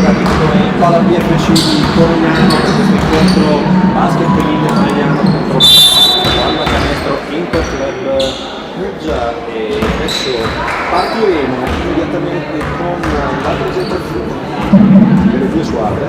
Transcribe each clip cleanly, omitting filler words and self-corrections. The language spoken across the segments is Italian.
con la BFC di Corignano, questo incontro basket femminile Corignano contro Palma Canestro Interclub Muggia, e adesso partiremo immediatamente con la presentazione delle due squadre.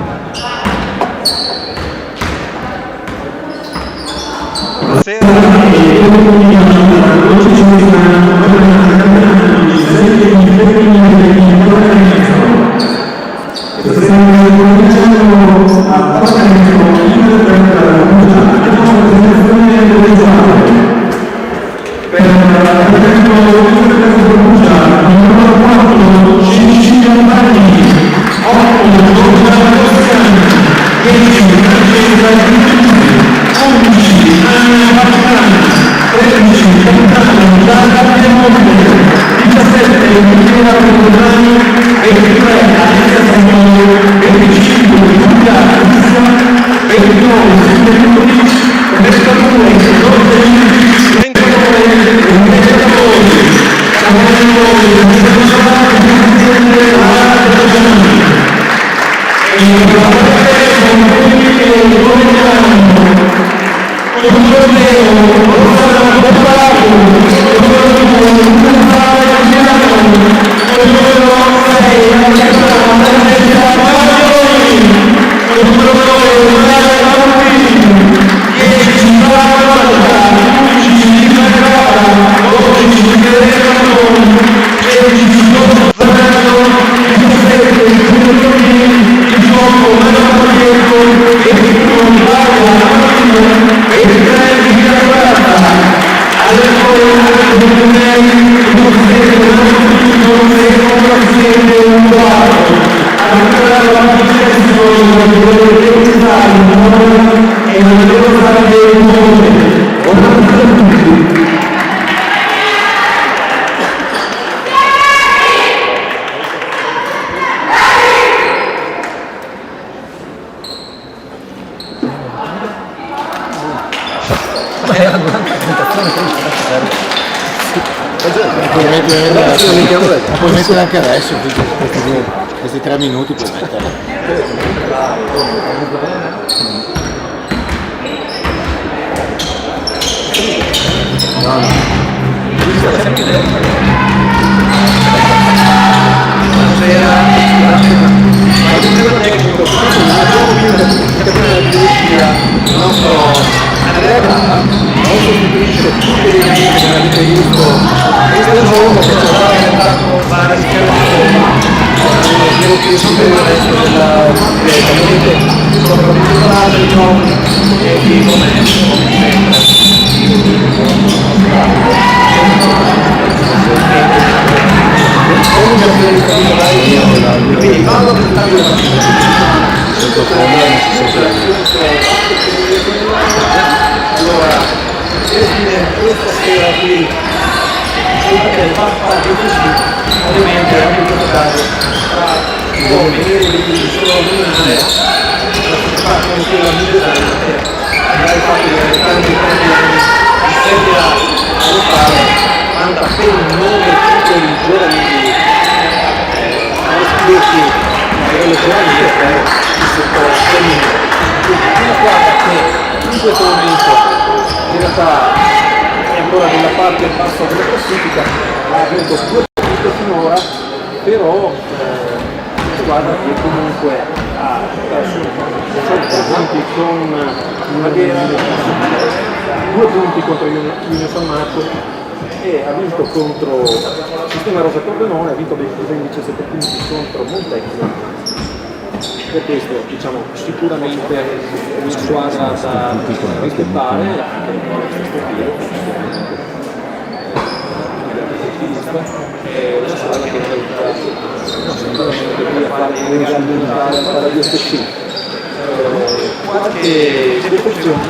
Puoi mettere anche adesso, questi 3 minuti puoi mettere. Questa sera qui ovviamente è anche importante tra uomini di solo fatto anche la migliore dal fatto di avere tanti anni di serie A a fare, manda per 9 titoli giovanili iscritti a livello giovanile per il settore femminile. Una squadra che in questo momento in realtà è ancora nella parte bassa della classifica, ha avuto 2 partite finora, però una squadra che comunque ha perso 7 punti con Maghera, 2 punti contro Junior San Marco e ha vinto contro Sistema Rosa Cordenone, ha vinto 17 punti contro Montecchio. Per questo diciamo sicuramente una squadra da rispettare anche una squadra che sicuramente a fare la DSC. Qualche defezione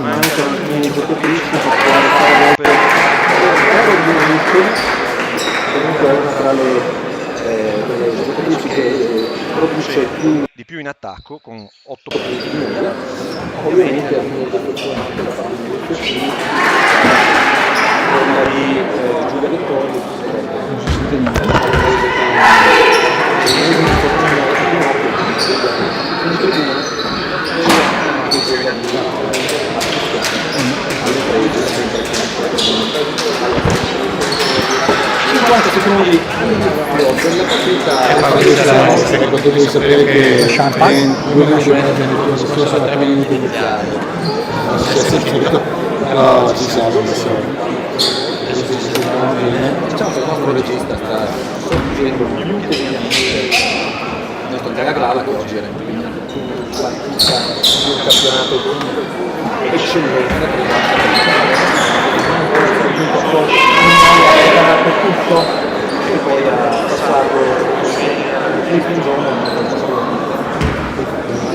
mancano alcuni giocatrici per fare comunque è una tra le giocatrici che produce più in attacco con 8 punti. Ovviamente alcune defezioni anche da parte di FCI, quella di Giulia Vittorio 50 secondi della partita. Ecco, tu devi sapere che lui non c'è nel stesso da 3 minuti iniziali. No, ci siamo. Diciamo che il nostro regista sta sorgendo più comunemente il nostro Caragrava, che oggi era impegnato con la partita di un campionato di eccellenza che ha tutto e poi ha passato l'ultimo giorno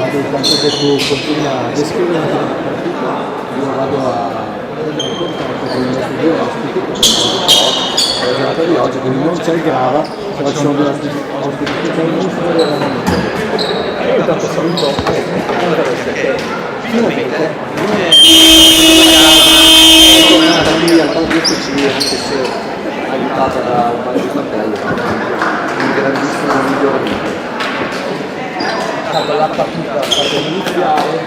Quanto che tu continui a descrivere la partita, io vado a prendere contatto con il nostro due ospiti la giornata di oggi, quindi non c'è il Grava, però ci sono due ospiti che c'è un fuori dalla momento. Io intanto saluto che finalmente è tornata qui al palazzo civile, anche se aiutata da un paio di fratelli, un grandissimo miglioramento. La partita iniziale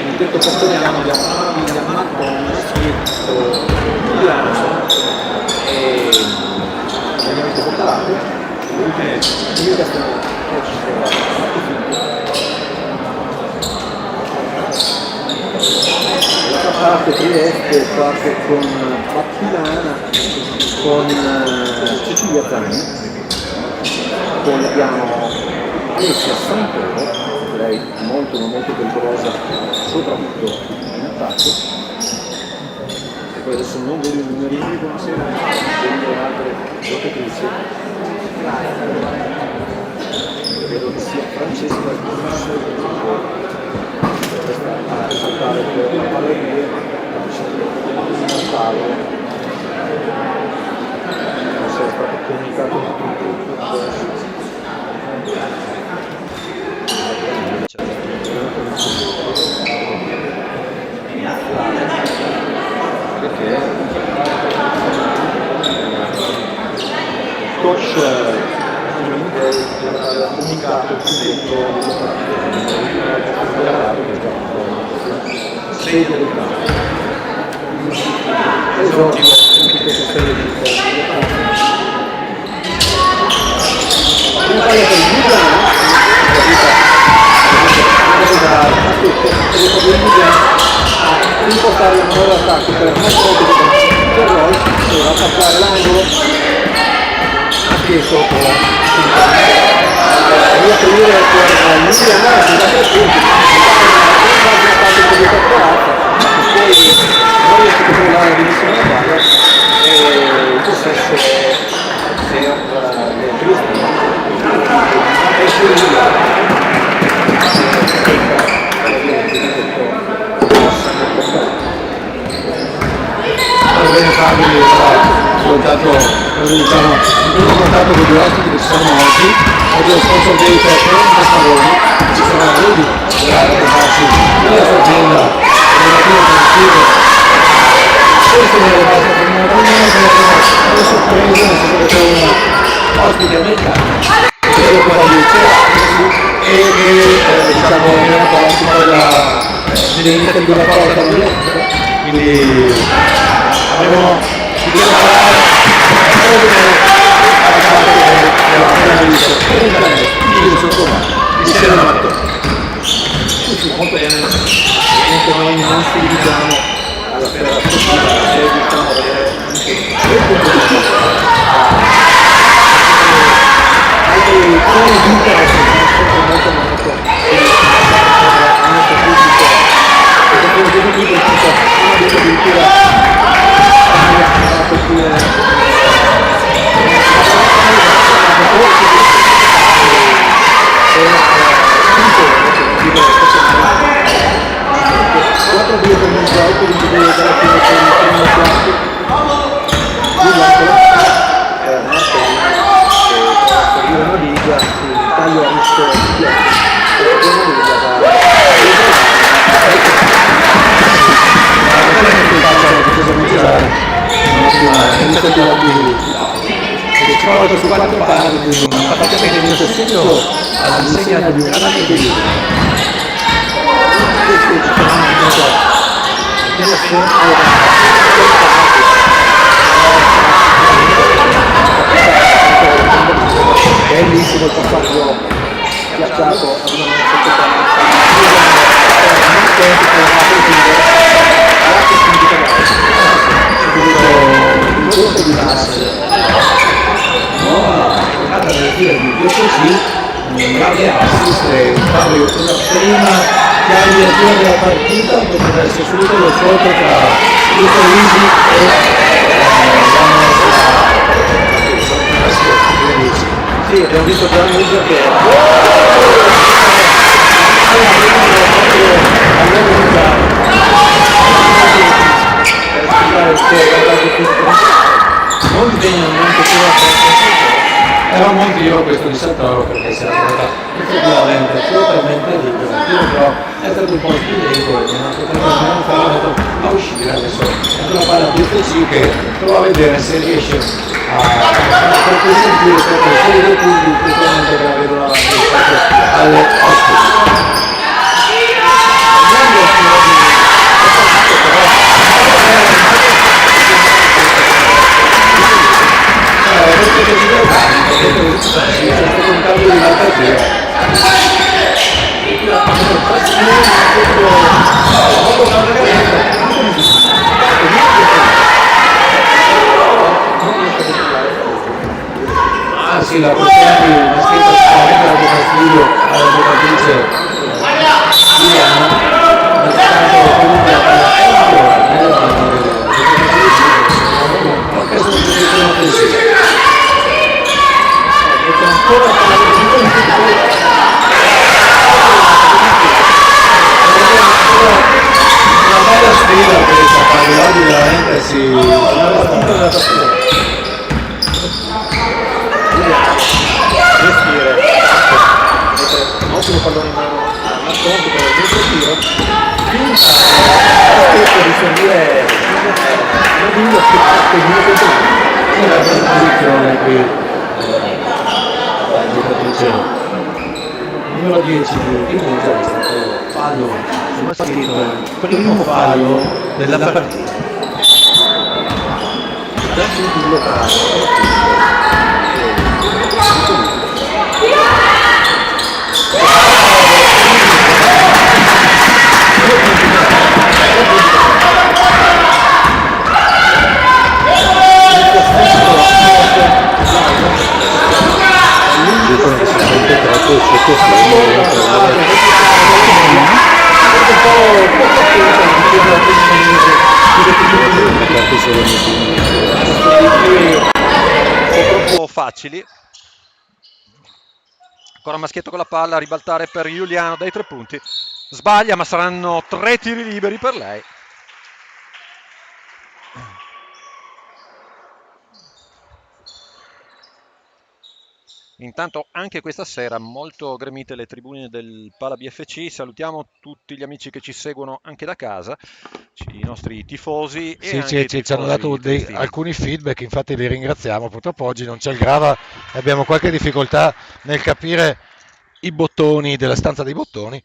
nel detto portoriano abbiamo famiglia Marcon, scritto Milano e ovviamente Boccalato, il Castellano dall'altra parte Trieste parte con Battilana con Cecilia Zani. Poi abbiamo Alessia Santoro, lei molto pericolosa, soprattutto in attacco. E poi adesso non vedo i numerini, buonasera, vedo altre giocatrici. Vedo che sia Francesca Guisso, questa a risaltare per la balleria, Natale. Non sia stato comunicato in tutto. Perché coach ha comunicato il tutto serie del campo. Esordio in questa serie di una palla per il Milano, a riportare la manovra d'attacco per non per Roy, doveva attaccare l'angolo, anche sotto riaprire per Milano, si dà 3 punti, una parte più catturata, poi non riesce a controllare benissimo la palla e il possesso per le Cristiane. E bene Fabio, ho dato il primo contatto con i due ospiti che ci sono oggi lo sponsor dei tre saloni, ci sono Rudy, che facci nella sua azienda relativa positive. Questo mi è una sorpresa, nel senso che c'è un ospite americano che qua e diciamo mi racconta dell'iniziativa porta, quindi abbiamo l'idea molto bene, noi non ci dividiamo alla sfera sportiva, se riusciamo ad avere anche un punto di vista altri toni di interesse molto al nostro pubblico e che poi di tutto una di addirittura quattro due per il gioco, quindi deve dare più per il primo quarto di Lampolo servire una liga sul taglio a rischio di su 4 pari, quindi praticamente il sostegno all'insegna di un grande di nuova giocata nelle file di BFC, un grande assist e Fabio una prima chiariatura della partita, potrebbe essere subito lo scontro tra Luca Luigi e Sì, abbiamo visto già Musa che non disegna neanche più era un buon tiro questo di Santoro perché si era trovata effettivamente totalmente libero, il tiro però è stato un po' spinto e non ha potuto farlo a uscire. Adesso è una palla di FC che prova a vedere se riesce a sentire proprio solo due punti in questo momento che la vedono avanti rispetto alle ospiti. Sì, la questione di una scritta sicuramente la fastidio alla giocatrice Giuliana, ma tanto comunque perché sono posizioni offensive. Una bella sfida questa, oggi veramente gestire un ottimo pallone in mano a Nascondi per il dentro tiro finta spesso di servire un lungo che nella posizione qui la giocatrice numero 10 di Monza è stato fallo sul maschetto, il primo fallo della partita. Dicono che si sente troppo troppo facili. Ancora Maschietto con la palla a ribaltare per Giuliano dai 3 punti. Sbaglia, ma saranno 3 tiri liberi per lei. Intanto anche questa sera molto gremite le tribune del Pala BFC. Salutiamo tutti gli amici che ci seguono anche da casa, i nostri tifosi e sì, anche ci hanno dato alcuni feedback, infatti li ringraziamo. Purtroppo oggi non c'è il Grava e abbiamo qualche difficoltà nel capire i bottoni della stanza dei bottoni.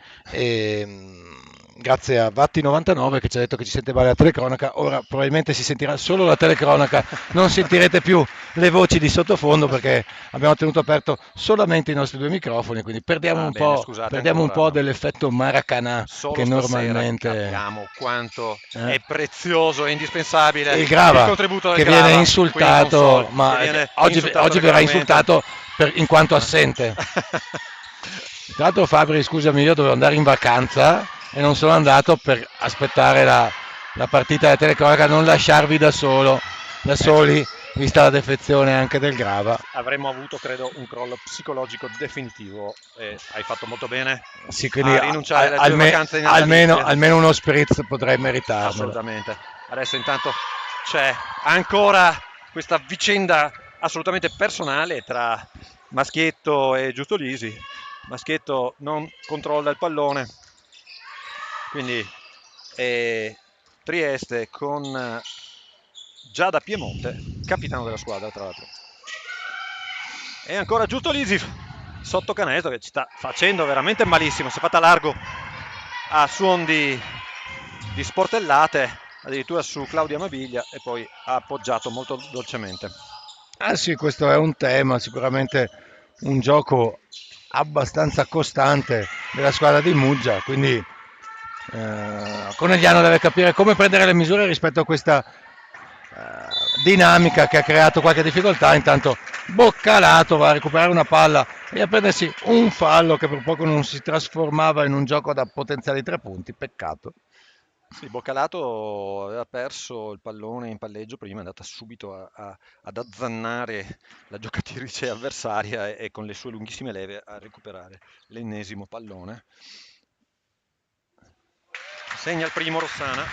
Grazie a Vatti99 che ci ha detto che ci sente male la telecronaca. Ora probabilmente si sentirà solo la telecronaca, non sentirete più le voci di sottofondo perché abbiamo tenuto aperto solamente i nostri 2 microfoni, quindi perdiamo un po' dell'effetto Maracanã solo che normalmente capiamo quanto è prezioso e indispensabile il Grava, il contributo del che Grava viene insultato, ma oggi verrà insultato in quanto assente. Tra l'altro Fabri, scusami, io dovevo andare in vacanza e non sono andato per aspettare la partita della telecronaca, non lasciarvi da soli, vista la defezione anche del Grava. Avremmo avuto, credo, un crollo psicologico definitivo e hai fatto molto bene a rinunciare alle tue vacanze in almeno uno spritz potrei meritarmelo. Assolutamente. Adesso intanto c'è ancora questa vicenda assolutamente personale tra Maschietto e Giustolisi. Maschietto non controlla il pallone, quindi Trieste con Giada Piemonte, capitano della squadra tra l'altro. E ancora Giustolisi sotto canestro che ci sta facendo veramente malissimo, si è fatta largo a suon di sportellate, addirittura su Claudia Mabiglia, e poi ha appoggiato molto dolcemente. Ah sì, questo è un tema, sicuramente un gioco abbastanza costante della squadra di Muggia, quindi Conegliano deve capire come prendere le misure rispetto a questa dinamica che ha creato qualche difficoltà. Intanto Boccalato va a recuperare una palla e a prendersi un fallo che per poco non si trasformava in un gioco da potenziali 3 punti, peccato. Sì, Boccalato aveva perso il pallone in palleggio prima, è andata subito ad azzannare la giocatrice avversaria e con le sue lunghissime leve a recuperare l'ennesimo pallone. Segna il primo Rossana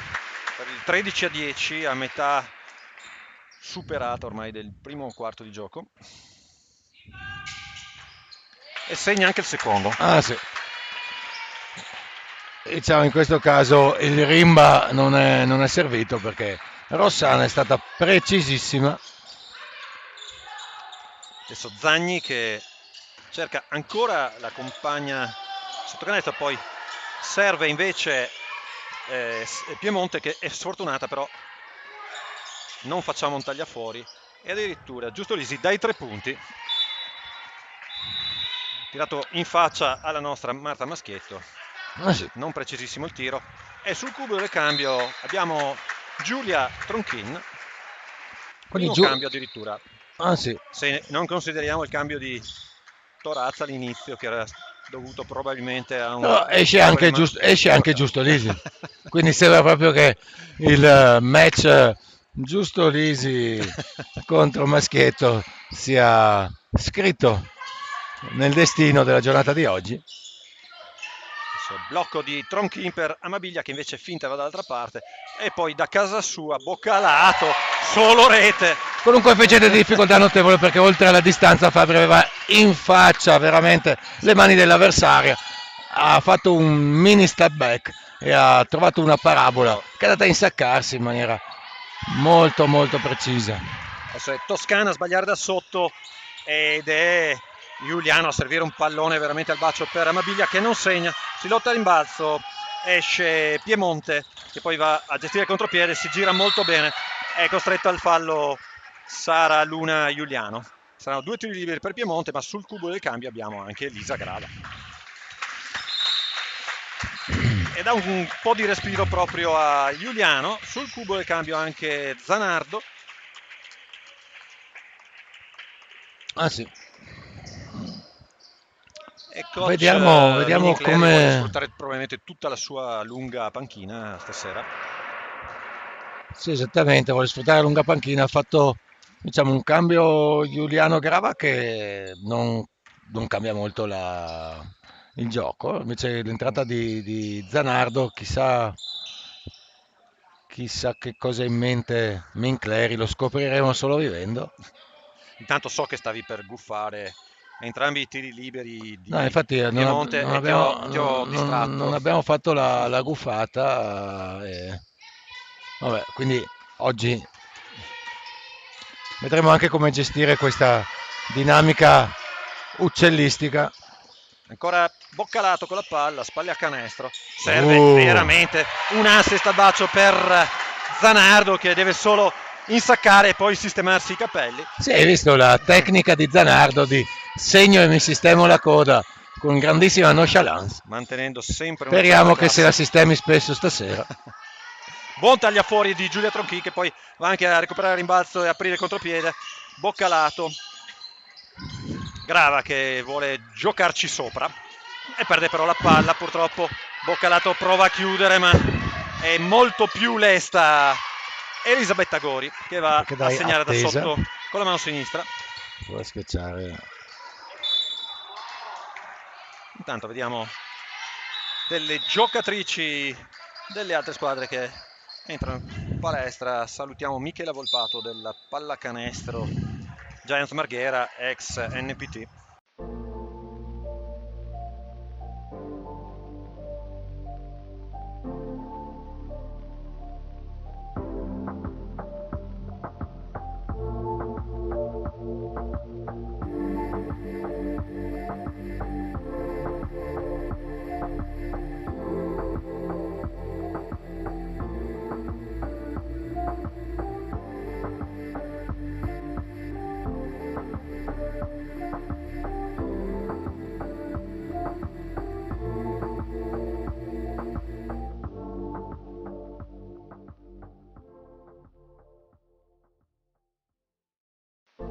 per il 13-10 a metà superata ormai del primo quarto di gioco. E segna anche il secondo. Ah sì. Diciamo in questo caso il rimba non è servito perché Rossana è stata precisissima. Adesso Zagni che cerca ancora la compagna sotto canestro, poi serve invece Piemonte che è sfortunata, però non facciamo un tagliafuori e addirittura Giustolisi dai 3 punti, tirato in faccia alla nostra Marta Maschietto. Ah, sì. Non precisissimo il tiro, e sul cubo del cambio abbiamo Giulia Tronchin, primo cambio addirittura. Ah, sì. Se non consideriamo il cambio di Torazza all'inizio, che era dovuto probabilmente a un... No, esce anche Giustolisi. Quindi sembra proprio che il match Giustolisi contro Maschietto sia scritto nel destino della giornata di oggi. Blocco di Tronchin per Amabiglia che invece finta va dall'altra parte, e poi da casa sua Boccalato, solo rete. Con un coefficiente di difficoltà notevole perché oltre alla distanza Fabri aveva in faccia veramente le mani dell'avversaria, ha fatto un mini step back e ha trovato una parabola che è andata a insaccarsi in maniera molto molto precisa. Adesso è Toscana a sbagliare da sotto ed è Giuliano a servire un pallone veramente al bacio per Amabiglia che non segna, si lotta a rimbalzo, esce Piemonte che poi va a gestire il contropiede, si gira molto bene, è costretto al fallo Sara Luna Giuliano. Saranno 2 tiri liberi per Piemonte, ma sul cubo del cambio abbiamo anche Elisa Grava. E dà un po' di respiro proprio a Giuliano. Sul cubo del cambio anche Zanardo. Ah sì. E coach vediamo come vuole sfruttare probabilmente tutta la sua lunga panchina stasera. Sì, esattamente, vuole sfruttare la lunga panchina, ha fatto diciamo un cambio Giuliano Grava che non cambia molto il gioco, invece l'entrata di Zanardo, chissà che cosa ha in mente Mincleri, lo scopriremo solo vivendo. Intanto so che stavi per guffare entrambi i tiri liberi di No, infatti Piemonte e ti ho distratto. non abbiamo fatto la guffata, vabbè, quindi oggi vedremo anche come gestire questa dinamica uccellistica. Ancora Boccalato con la palla, spalle a canestro, serve veramente un assist al bacio per Zanardo che deve solo insaccare e poi sistemarsi i capelli. Sì, hai visto la tecnica di Zanardo di segno e mi sistemo la coda con grandissima nonchalance, mantenendo sempre speriamo che se la sistemi spesso stasera. Buon tagliafuori di Giulia Tronchin che poi va anche a recuperare il rimbalzo e aprire il contropiede. Boccalato, Grava che vuole giocarci sopra e perde però la palla, purtroppo Boccalato prova a chiudere ma è molto più lesta Elisabetta Gori che va a segnare attesa da sotto con la mano sinistra. Vuole schiacciare. Intanto vediamo delle giocatrici delle altre squadre che entrano in palestra. Salutiamo Michela Volpato della pallacanestro Giants Marghera, ex NPT. E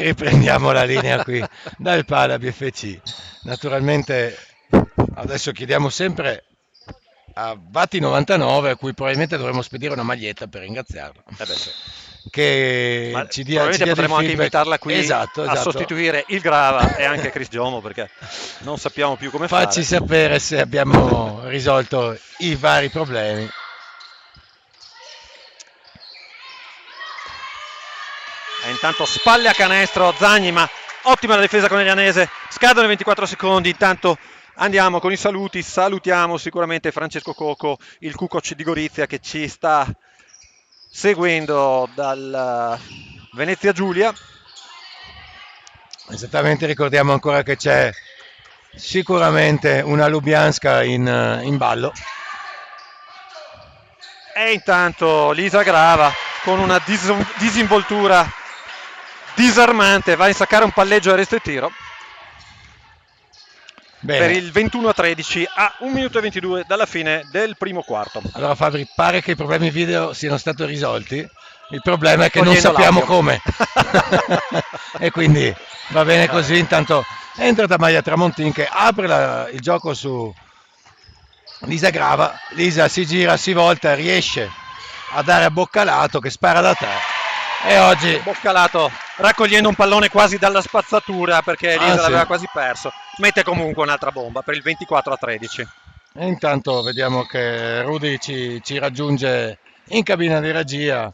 riprendiamo la linea qui dal Pala BFC. Naturalmente adesso chiediamo sempre a Vati99, a cui probabilmente dovremmo spedire una maglietta per ringraziarlo, Sì. che Ma ci dia probabilmente potremmo anche feedback. invitarla qui Esatto. a sostituire il Grava e anche Chris Giomo, perché non sappiamo più come Facci fare. sapere se abbiamo risolto i vari problemi. E intanto spalle a canestro Zagni, ma ottima la difesa coneglianese. Scadono i 24 secondi. Intanto andiamo con i saluti. Salutiamo sicuramente Francesco Coco, il Cucoc di Gorizia, che ci sta seguendo dal Venezia Giulia. Esattamente, ricordiamo ancora che c'è sicuramente una Lubianska in ballo. E intanto Lisa Grava con una disinvoltura disarmante va a insaccare un palleggio a resto e tiro. Bene. Per il 21-13 a 1 minuto e 22 dalla fine del primo quarto. Allora Fabri, pare che i problemi video siano stati risolti. Il problema è che non sappiamo come. E quindi va bene così. Intanto è entrata Maia Tramontin che apre il gioco su Lisa Grava. Lisa si gira, si volta, riesce a dare a Boccalato che spara da tre. E oggi Boccalato, raccogliendo un pallone quasi dalla spazzatura, perché Lisa l'aveva sì, quasi perso, mette comunque un'altra bomba per il 24-13. E intanto vediamo che Rudy ci raggiunge in cabina di regia.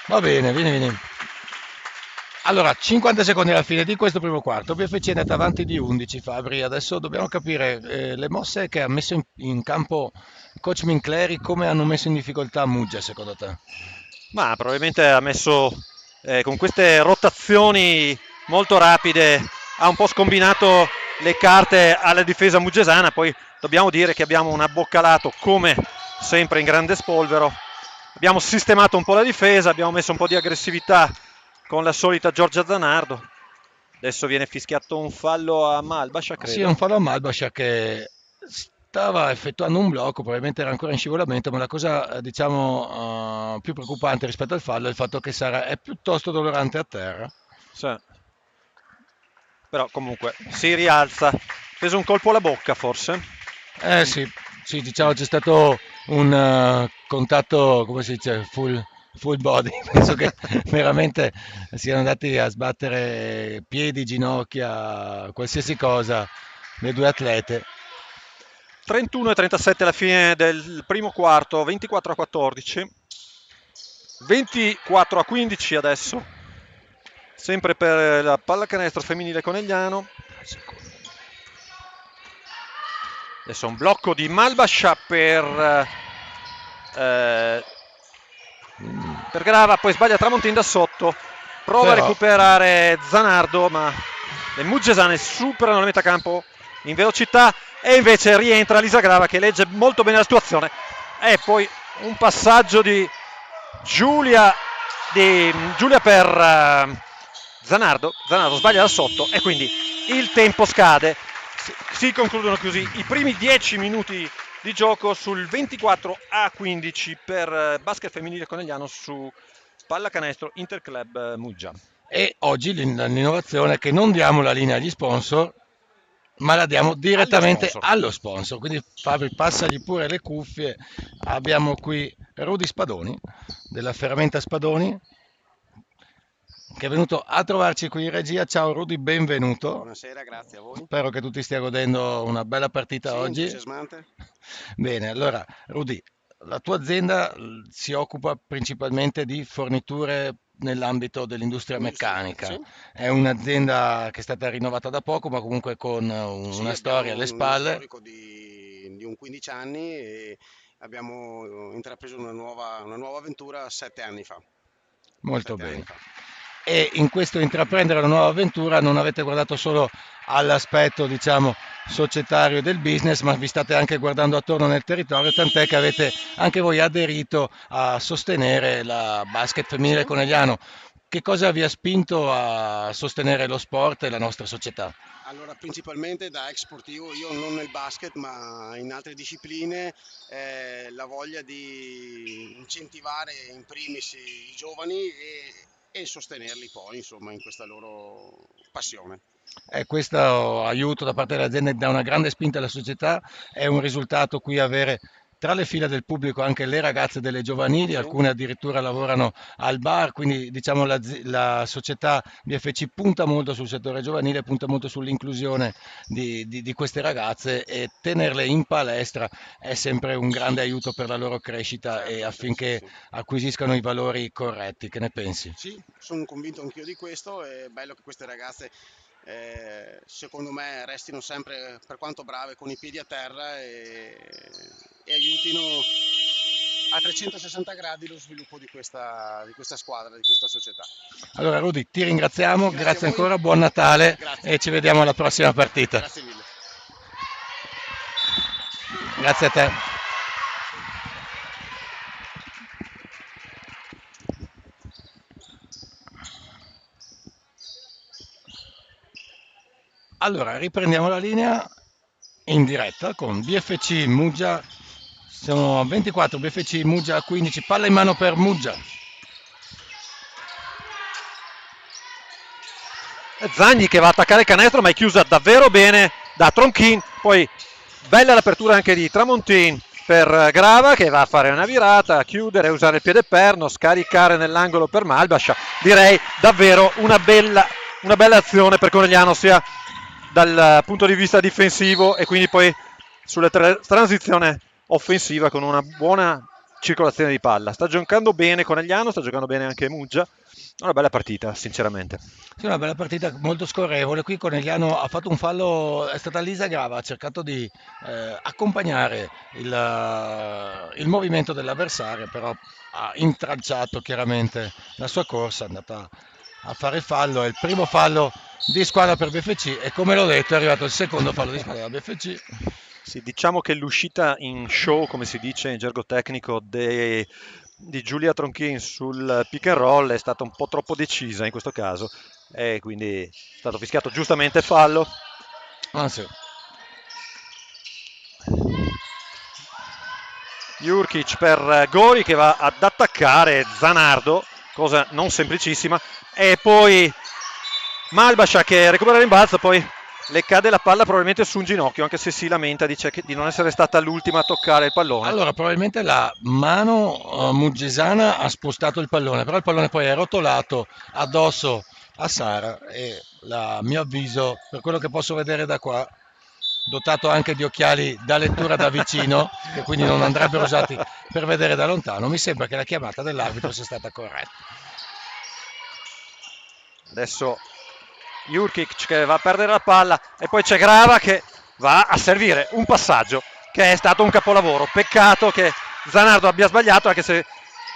Va bene, vieni. Allora, 50 secondi alla fine di questo primo quarto. BFC è andata avanti di 11, Fabri. Adesso dobbiamo capire le mosse che ha messo in campo coach Mincleri, come hanno messo in difficoltà Muggia, secondo te? Ma probabilmente ha messo con queste rotazioni molto rapide, ha un po' scombinato le carte alla difesa muggesana. Poi dobbiamo dire che abbiamo una Boccalato come sempre in grande spolvero. Abbiamo sistemato un po' la difesa, abbiamo messo un po' di aggressività con la solita Giorgia Zanardo. Adesso viene fischiato un fallo a Malbascia, credo. Sì, un fallo a Malbascia che stava effettuando un blocco, probabilmente era ancora in scivolamento, ma la cosa diciamo più preoccupante rispetto al fallo è il fatto che Sara è piuttosto dolorante a terra. Sì. Però comunque si rialza, preso un colpo alla bocca forse. Sì, diciamo c'è stato un contatto, come si dice, full body. Penso che veramente siano andati a sbattere piedi, ginocchia, qualsiasi cosa, le due atlete. 31-37 alla fine del primo quarto, 24-14, 24-15 adesso, sempre per la pallacanestro femminile conegliano. Adesso un blocco di Malbascia per Grava, poi sbaglia Tramontin da sotto, prova a recuperare Zanardo, ma le muggesane superano la metà campo in velocità e invece rientra Lisa Grava che legge molto bene la situazione. E poi un passaggio di Giulia per Zanardo sbaglia da sotto e quindi il tempo scade. Si concludono così i primi 10 minuti di gioco sul 24-15 per basket femminile conegliano su pallacanestro Interclub Muggia. E oggi l'innovazione è che non diamo la linea agli sponsor, ma la diamo direttamente allo sponsor. Quindi Fabri, passagli pure le cuffie. Abbiamo qui Rudy Spadoni della Ferramenta Spadoni, che è venuto a trovarci qui in regia. Ciao Rudy, benvenuto. Buonasera, grazie a voi. Spero che tu ti stia godendo una bella partita oggi. Entusiasmante. Bene, allora Rudy, la tua azienda si occupa principalmente di forniture nell'ambito dell'industria meccanica. Sì. È un'azienda che è stata rinnovata da poco, ma comunque con una storia alle spalle. Un storico di un 15 anni e abbiamo intrapreso una nuova avventura 7 anni fa. Molto bene. e in questo intraprendere la nuova avventura non avete guardato solo all'aspetto, diciamo, societario del business, ma vi state anche guardando attorno nel territorio, tant'è che avete anche voi aderito a sostenere la basket femminile conegliano. Che cosa vi ha spinto a sostenere lo sport e la nostra società? Allora, principalmente da ex sportivo, io non nel basket ma in altre discipline, la voglia di incentivare in primis i giovani e sostenerli poi, insomma, in questa loro passione. E questo aiuto da parte delle aziende dà una grande spinta alla società, è un risultato qui avere tra le fila del pubblico anche le ragazze delle giovanili, Sì, alcune addirittura lavorano al bar, quindi diciamo la società BFC punta molto sul settore giovanile, punta molto sull'inclusione di queste ragazze e tenerle in palestra è sempre un grande aiuto per la loro crescita e certo, sì, affinché sì. acquisiscano i valori corretti. Che ne pensi? Sì, sono convinto anch'io di questo, è bello che queste ragazze, secondo me, restino sempre, per quanto brave, con i piedi a terra e aiutino a 360 gradi lo sviluppo di questa squadra, di questa società. Allora Rudy, ti ringraziamo, Grazie a grazie voi, ancora, buon Natale grazie, e ci vediamo alla prossima partita. grazie mille. Grazie a te. Allora, riprendiamo la linea in diretta con BFC Muggia. Siamo 24, BFC Muggia 15, palla in mano per Muggia. Zagni che va a attaccare il canestro, ma è chiusa davvero bene da Tronchin. Poi bella l'apertura anche di Tramontin per Grava, che va a fare una virata, chiudere, usare il piede perno, scaricare nell'angolo per Malbascia. Direi davvero una bella azione per Conegliano, sia dal punto di vista difensivo e quindi poi sulla transizione offensiva, con una buona circolazione di palla. Sta giocando bene Conegliano, sta giocando bene anche Muggia. Una bella partita, sinceramente. Sì, una bella partita molto scorrevole. Qui Conegliano ha fatto un fallo, è stata Lisa Grava, ha cercato di accompagnare il movimento dell'avversario, però ha intralciato chiaramente la sua corsa, è andata a fare il fallo. È il primo fallo di squadra per BFC e come l'ho detto è arrivato il secondo fallo di squadra per BFC. Sì, diciamo che l'uscita in show, come si dice in gergo tecnico, di Giulia Tronchin sul pick and roll è stata un po' troppo decisa in questo caso e quindi è stato fischiato giustamente fallo. Ah, sì. Jurkic per Gori che va ad attaccare Zanardo, cosa non semplicissima, e poi Malbascia che recupera il rimbalzo, poi le cade la palla probabilmente su un ginocchio, anche se si lamenta, dice di non essere stata l'ultima a toccare il pallone. Allora, probabilmente la mano muggesana ha spostato il pallone, però il pallone poi è rotolato addosso a Sara e a mio avviso, per quello che posso vedere da qua, dotato anche di occhiali da lettura da vicino, che quindi non andrebbero usati per vedere da lontano, mi sembra che la chiamata dell'arbitro sia stata corretta. Adesso Jurkic che va a perdere la palla e poi c'è Grava che va a servire un passaggio che è stato un capolavoro. Peccato che Zanardo abbia sbagliato, anche se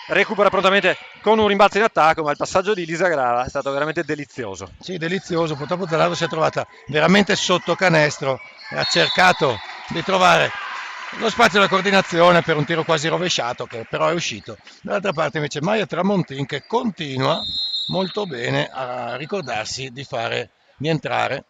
recupera prontamente con un rimbalzo in attacco, ma il passaggio di Lisa Grava è stato veramente delizioso. Sì, delizioso, purtroppo Zanardo si è trovata veramente sotto canestro e ha cercato di trovare lo spazio della coordinazione per un tiro quasi rovesciato che però è uscito. Dall'altra parte invece Maya Tramontin che continua molto bene a ricordarsi di entrare,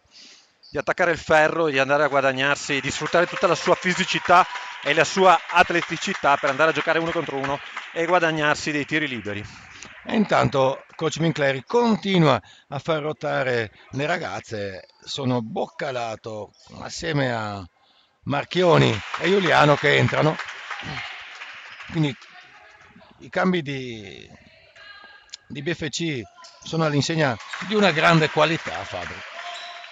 di attaccare il ferro, di andare a guadagnarsi, di sfruttare tutta la sua fisicità e la sua atleticità per andare a giocare uno contro uno e guadagnarsi dei tiri liberi. E intanto coach Mincleri continua a far ruotare le ragazze, sono Boccalato assieme a Marchioni e Giuliano che entrano, quindi i cambi di BFC sono all'insegna di una grande qualità, Fabio.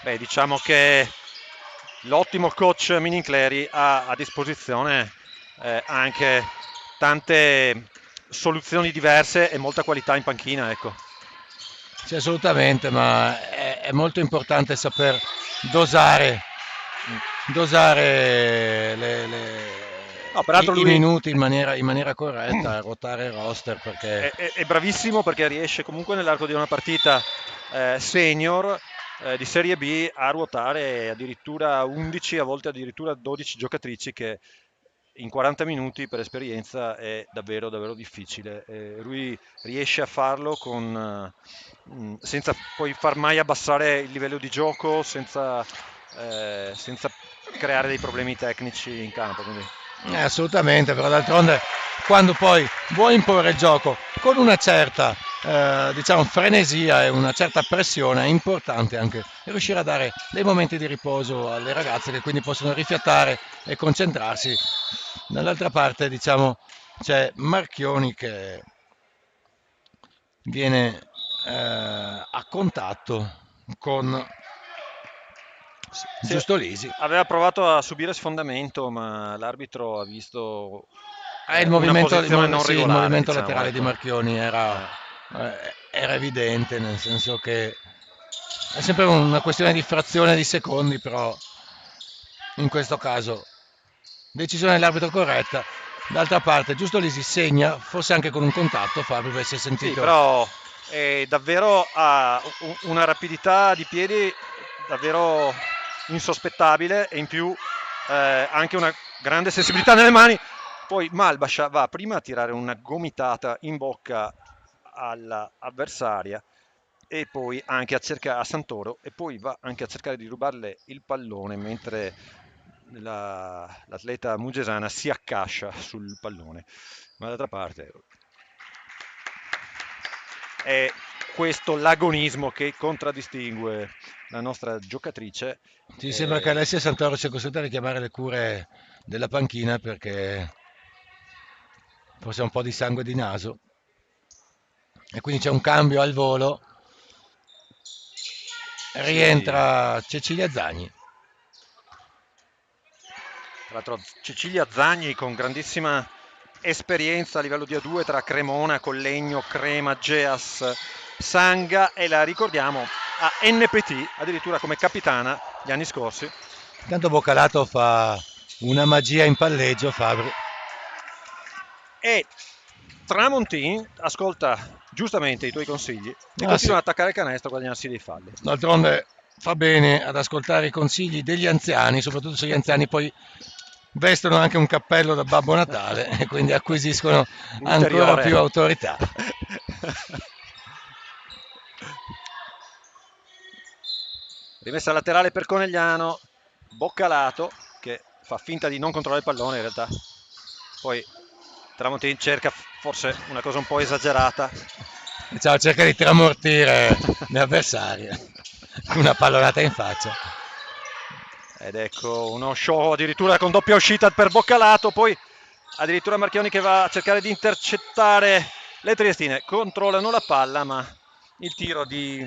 Beh, diciamo che l'ottimo coach Minincleri ha a disposizione anche tante soluzioni diverse e molta qualità in panchina, ecco. Sì, assolutamente, ma è molto importante saper dosare No, peraltro i lui minuti in maniera corretta, a ruotare il roster perché è bravissimo, perché riesce comunque nell'arco di una partita senior di Serie B a ruotare addirittura 11, a volte addirittura 12 giocatrici, che in 40 minuti per esperienza è davvero davvero difficile. Lui riesce a farlo senza poi far mai abbassare il livello di gioco, senza creare dei problemi tecnici in campo. Quindi assolutamente, però d'altronde quando poi vuoi imporre il gioco con una certa diciamo frenesia e una certa pressione, è importante anche riuscire a dare dei momenti di riposo alle ragazze, che quindi possono rifiatare e concentrarsi. Dall'altra parte, diciamo, c'è Marchioni che viene a contatto con sì, Giustolisi. aveva provato a subire sfondamento, ma l'arbitro ha visto Il una movimento, posizione non sì, il regolare, movimento diciamo, laterale di ecco. Marchioni era evidente, nel senso che è sempre una questione di frazione di secondi, però in questo caso decisione dell'arbitro corretta. D'altra parte, Giustolisi segna, forse anche con un contatto, Fabio, perché si è Sì, sentito. però davvero ha una rapidità di piedi davvero insospettabile, e in più anche una grande sensibilità nelle mani. Poi Malbascia va prima a tirare una gomitata in bocca all'avversaria, e poi anche a cercare a Santoro, e poi va anche a cercare di rubarle il pallone, mentre l'atleta mugesana si accascia sul pallone. Ma d'altra parte è questo l'agonismo che contraddistingue la nostra giocatrice. Ti sembra che Alessia Santoro sia costretta a richiamare le cure della panchina perché forse ha un po' di sangue di naso e quindi c'è un cambio al volo. Sì, Rientra Cecilia Zagni. tra l'altro Cecilia Zagni con grandissima esperienza a livello di A2 tra Cremona, Collegno, Crema, Geas, Sanga, e la ricordiamo a NPT addirittura come capitana gli anni scorsi. Intanto Boccalato fa una magia in palleggio, Fabri. E Tramontin ascolta giustamente i tuoi consigli e Ah sì, continua ad attaccare il canestro a guadagnarsi dei falli. d'altronde fa bene ad ascoltare i consigli degli anziani, soprattutto se gli anziani poi vestono anche un cappello da Babbo Natale e quindi acquisiscono ancora Ulteriore. più autorità. Rimessa laterale per Conegliano, Boccalato che fa finta di non controllare il pallone, in realtà poi Tramontin cerca forse una cosa un po' esagerata. Diciamo, cerca di tramortire le avversarie con una pallonata in faccia. Ed ecco uno show addirittura con doppia uscita per Boccalato, poi addirittura Marchioni che va a cercare di intercettare le triestine, controllano la palla, ma il tiro di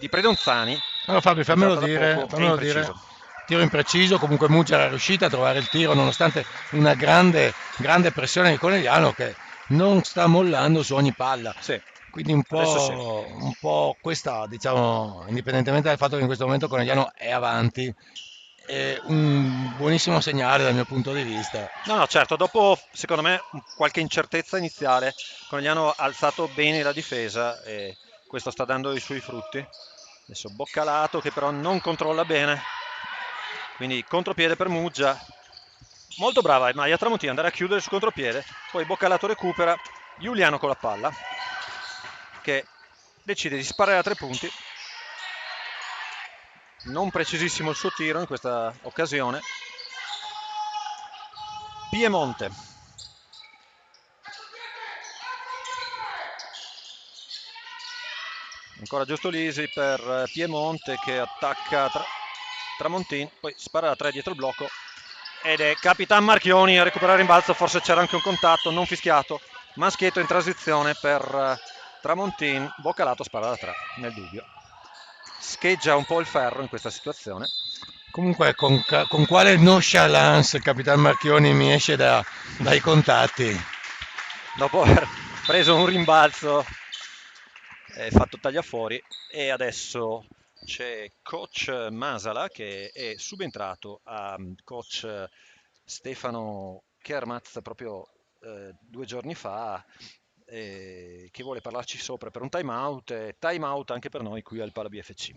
Predonzani, Allora Fabio, entrato da poco, è fammelo dire. impreciso. Tiro impreciso, comunque Mugger è riuscita a trovare il tiro nonostante una grande, grande pressione di Conegliano che non sta mollando su ogni palla. Sì, Quindi adesso sì. un po' questa, diciamo, indipendentemente dal fatto che in questo momento Conegliano è avanti, è un buonissimo segnale dal mio punto di vista. No, certo, dopo secondo me qualche incertezza iniziale, Conegliano ha alzato bene la difesa e questo sta dando i suoi frutti. Adesso Boccalato che però non controlla bene, quindi contropiede per Muggia. Molto brava Maia Tramontina andare a chiudere su contropiede, poi Boccalato recupera, Giuliano con la palla che decide di sparare a 3 punti. Non precisissimo il suo tiro in questa occasione. Piemonte. Ancora Giustolisi per Piemonte che attacca Tramontin, poi spara da 3 dietro il blocco ed è Capitan Marchioni a recuperare in balzo, forse c'era anche un contatto non fischiato, maschietto in transizione per Tramontin, Boccalato spara da 3 nel dubbio. Scheggia un po' il ferro in questa situazione. Comunque con quale nonchalance il Capitan Marchioni mi esce dai contatti. Dopo aver preso un rimbalzo fatto tagliafuori, e adesso c'è coach Masala che è subentrato a coach Stefano Kermaz proprio 2 giorni fa, che vuole parlarci sopra per un time out anche per noi qui al Pala BFC.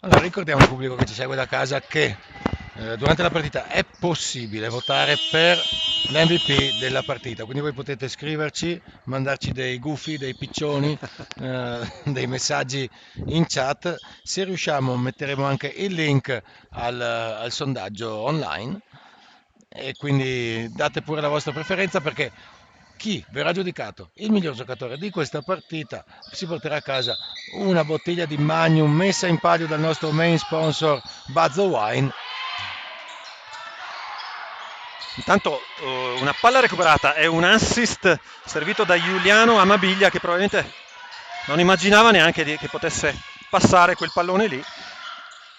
Allora, ricordiamo al pubblico che ci segue da casa che durante la partita è possibile votare per l'MVP della partita, quindi voi potete scriverci, mandarci dei gufi, dei piccioni, dei messaggi in chat. Se riusciamo metteremo anche il link al sondaggio online, e quindi date pure la vostra preferenza, perché chi verrà giudicato il miglior giocatore di questa partita si porterà a casa una bottiglia di Magnum messa in palio dal nostro main sponsor Buzz Wine. Intanto una palla recuperata e un assist servito da Giuliano Amabiglia, che probabilmente non immaginava neanche che potesse passare quel pallone lì.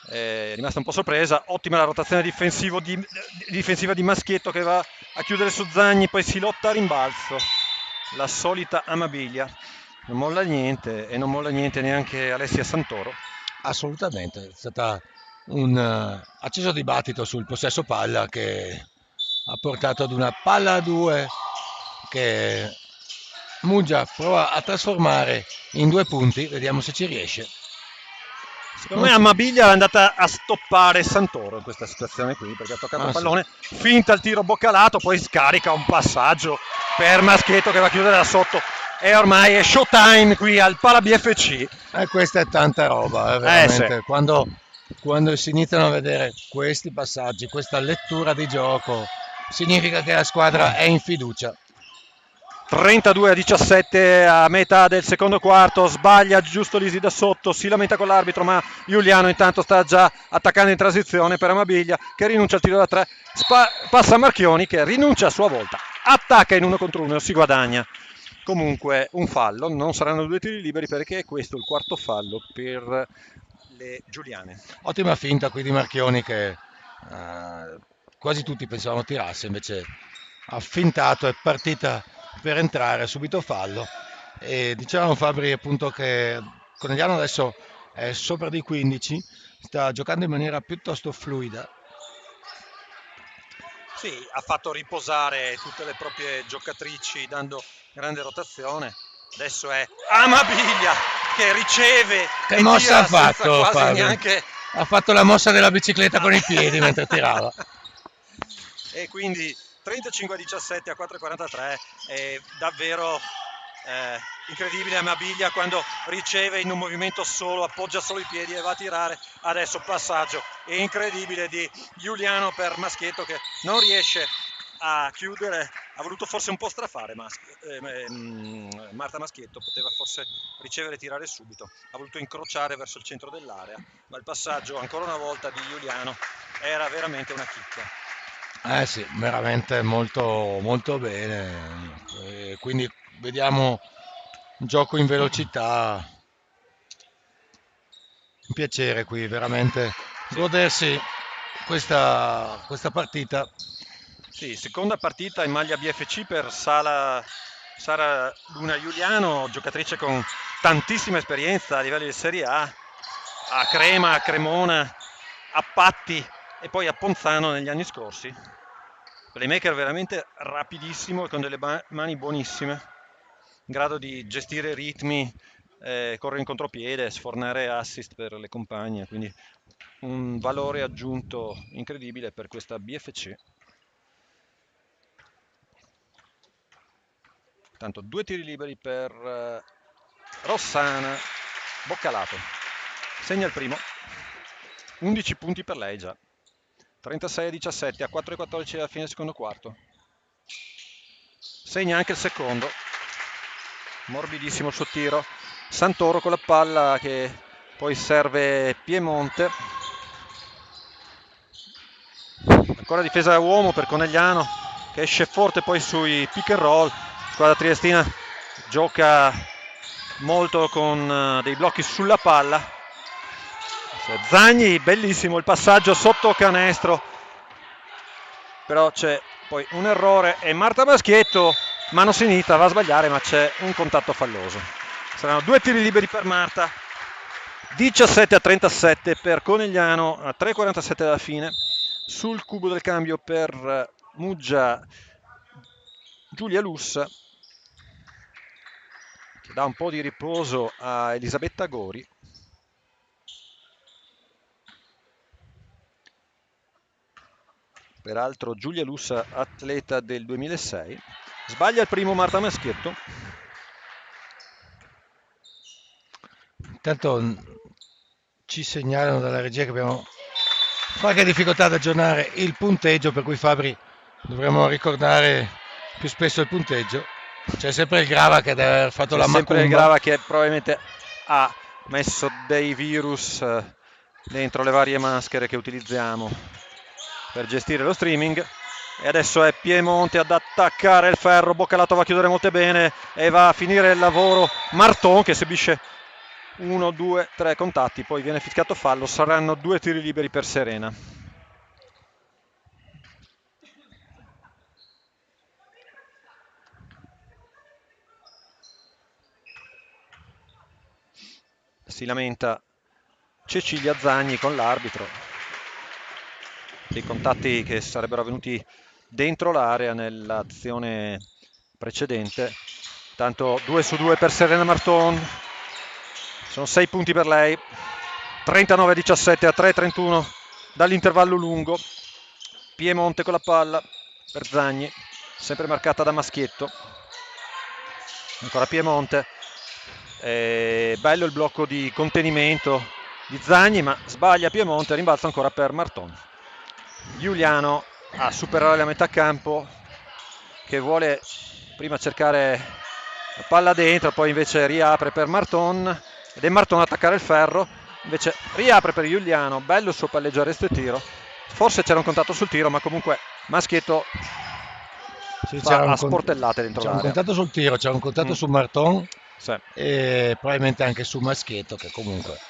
È rimasta un po' sorpresa. Ottima la rotazione difensiva di Maschietto, che va a chiudere su Zagni, poi si lotta a rimbalzo. La solita Amabiglia, non molla niente, e non molla niente neanche Alessia Santoro. Assolutamente, è stata un acceso dibattito sul possesso palla che ha portato ad una palla a 2 che Muggia prova a trasformare in 2 punti. Vediamo se ci riesce. Secondo me Amabiglia è andata a stoppare Santoro in questa situazione qui, perché ha toccato il pallone, finta il tiro boccalato, poi scarica un passaggio per Maschietto che va a chiudere da sotto, e ormai è showtime qui al Pala BFC. E questa è tanta roba, veramente. Sì. Quando si iniziano a vedere questi passaggi, questa lettura di gioco, significa che la squadra è in fiducia. 32-17 a metà del secondo quarto, sbaglia giusto Lisi da sotto, si lamenta con l'arbitro, ma Giuliano intanto sta già attaccando in transizione per Amabiglia, che rinuncia al tiro da 3, passa Marchioni che rinuncia a sua volta, attacca in 1 contro 1 e si guadagna comunque un fallo. Non saranno 2 tiri liberi, perché è questo il quarto fallo per le giuliane. Ottima finta qui di Marchioni, che quasi tutti pensavano tirasse, invece ha fintato, è partita per entrare, subito fallo. E dicevamo Fabri appunto che Conegliano adesso è sopra di 15, sta giocando in maniera piuttosto fluida. Sì, ha fatto riposare tutte le proprie giocatrici dando grande rotazione. Adesso è Amabiglia che riceve. Che mossa ha fatto Fabri? Neanche... Ha fatto la mossa della bicicletta con i piedi mentre tirava. E quindi 35-17 a 4:43, è davvero incredibile. Amabiglia quando riceve in un movimento solo, appoggia solo i piedi e va a tirare. Adesso passaggio incredibile di Giuliano per Maschietto, che non riesce a chiudere. Ha voluto forse un po' strafare Marta Maschietto, poteva forse ricevere e tirare subito, ha voluto incrociare verso il centro dell'area, ma il passaggio ancora una volta di Giuliano era veramente una chicca. Sì, veramente molto, molto bene. Quindi vediamo un gioco in velocità. Un piacere qui, veramente godersi questa partita. Sì, seconda partita in maglia BFC per Sara Luna Giuliano, giocatrice con tantissima esperienza a livelli di Serie A, a Crema, a Cremona, a Patti e poi a Ponzano negli anni scorsi. Playmaker veramente rapidissimo e con delle mani buonissime, in grado di gestire ritmi, correre in contropiede, sfornare assist per le compagne, quindi un valore aggiunto incredibile per questa BFC. Tanto 2 tiri liberi per Rossana Boccalato, segna il primo, 11 punti per lei già. 36-17 a 4:14 alla fine del secondo quarto. Segna anche il secondo, morbidissimo il suo tiro, Santoro con la palla che poi serve Piemonte. Ancora difesa da uomo per Conegliano che esce forte poi sui pick and roll. Squadra triestina gioca molto con dei blocchi sulla palla. Zagni, bellissimo il passaggio sotto canestro, però c'è poi un errore e Marta Maschietto, mano sinistra, va a sbagliare, ma c'è un contatto falloso. Saranno 2 tiri liberi per Marta, 17-37 per Conegliano, a 3:47 dalla fine. Sul cubo del cambio per Muggia Giulia Lussa, che dà un po' di riposo a Elisabetta Gori. Peraltro Giulia Lussa, atleta del 2006. Sbaglia il primo Marta Maschietto. Intanto ci segnalano dalla regia che abbiamo qualche difficoltà ad aggiornare il punteggio, per cui Fabri dovremmo ricordare più spesso il punteggio. C'è sempre il Grava che deve aver fatto la macumba. Sempre il Grava che probabilmente ha messo dei virus dentro le varie maschere che utilizziamo per gestire lo streaming. E adesso è Piemonte ad attaccare il ferro. Boccalato va a chiudere molto bene e va a finire il lavoro Marton, che subisce 1, 2, 3 contatti, poi viene fischiato fallo. Saranno 2 tiri liberi per Serena. Si lamenta Cecilia Zagni con l'arbitro, dei contatti che sarebbero avvenuti dentro l'area nell'azione precedente. Tanto 2 su 2 per Serena Marton, sono 6 punti per lei, 39-17 a 3:31 dall'intervallo lungo. Piemonte con la palla per Zagni, sempre marcata da Maschietto. Ancora Piemonte. Bello il blocco di contenimento di Zagni, ma sbaglia Piemonte, rimbalzo ancora per Marton. Giuliano a superare la metà campo, che vuole prima cercare la palla dentro, poi invece riapre per Marton, ed è Marton ad attaccare il ferro, invece riapre per Giuliano. Bello il suo palleggio, arresto e tiro. Forse c'era un contatto sul tiro, ma comunque Maschietto fa a sportellate dentro l'area. C'era un contatto sul tiro, c'era un contatto su Marton, sì, e probabilmente anche su Maschietto, che comunque...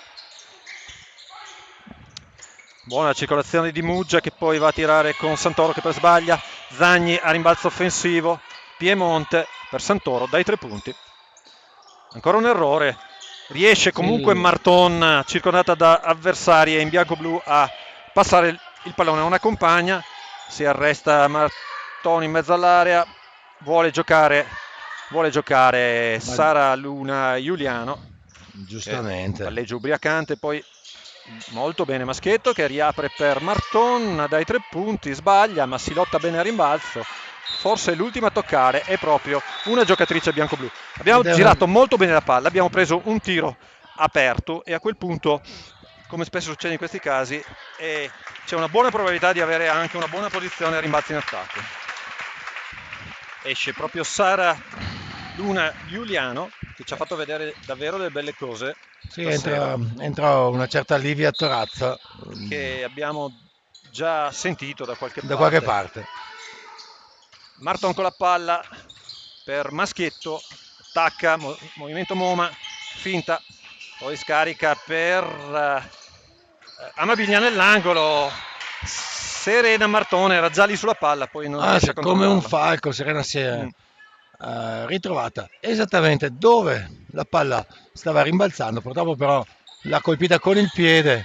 Buona circolazione di Muggia, che poi va a tirare con Santoro che per sbaglia. Zagni a rimbalzo offensivo. Piemonte per Santoro dai 3 punti. Ancora un errore. Riesce comunque Marton, circondata da avversari e in bianco-blu, a passare il pallone a una compagna. Si arresta Marton in mezzo all'area. Vuole giocare Sara Luna Giuliano. Giustamente. Palleggio ubriacante, poi molto bene Maschietto che riapre per Marton dai 3 punti, sbaglia ma si lotta bene a rimbalzo. Forse l'ultima a toccare è proprio una giocatrice bianco-blu. Abbiamo girato molto bene la palla, abbiamo preso un tiro aperto e a quel punto, come spesso succede in questi casi, c'è una buona probabilità di avere anche una buona posizione a rimbalzo in attacco. Esce proprio Sara Luna Giuliano, che ci ha fatto vedere davvero delle belle cose. Sì, entra una certa Livia Torazza, che abbiamo già sentito da qualche parte. Marton con la palla per Maschietto, attacca, movimento Moma, finta, poi scarica per Amabilia nell'angolo. Serena Marton era già lì sulla palla, poi non riesce a come un falco. Serena si è ritrovata esattamente dove la palla stava rimbalzando, purtroppo però l'ha colpita con il piede,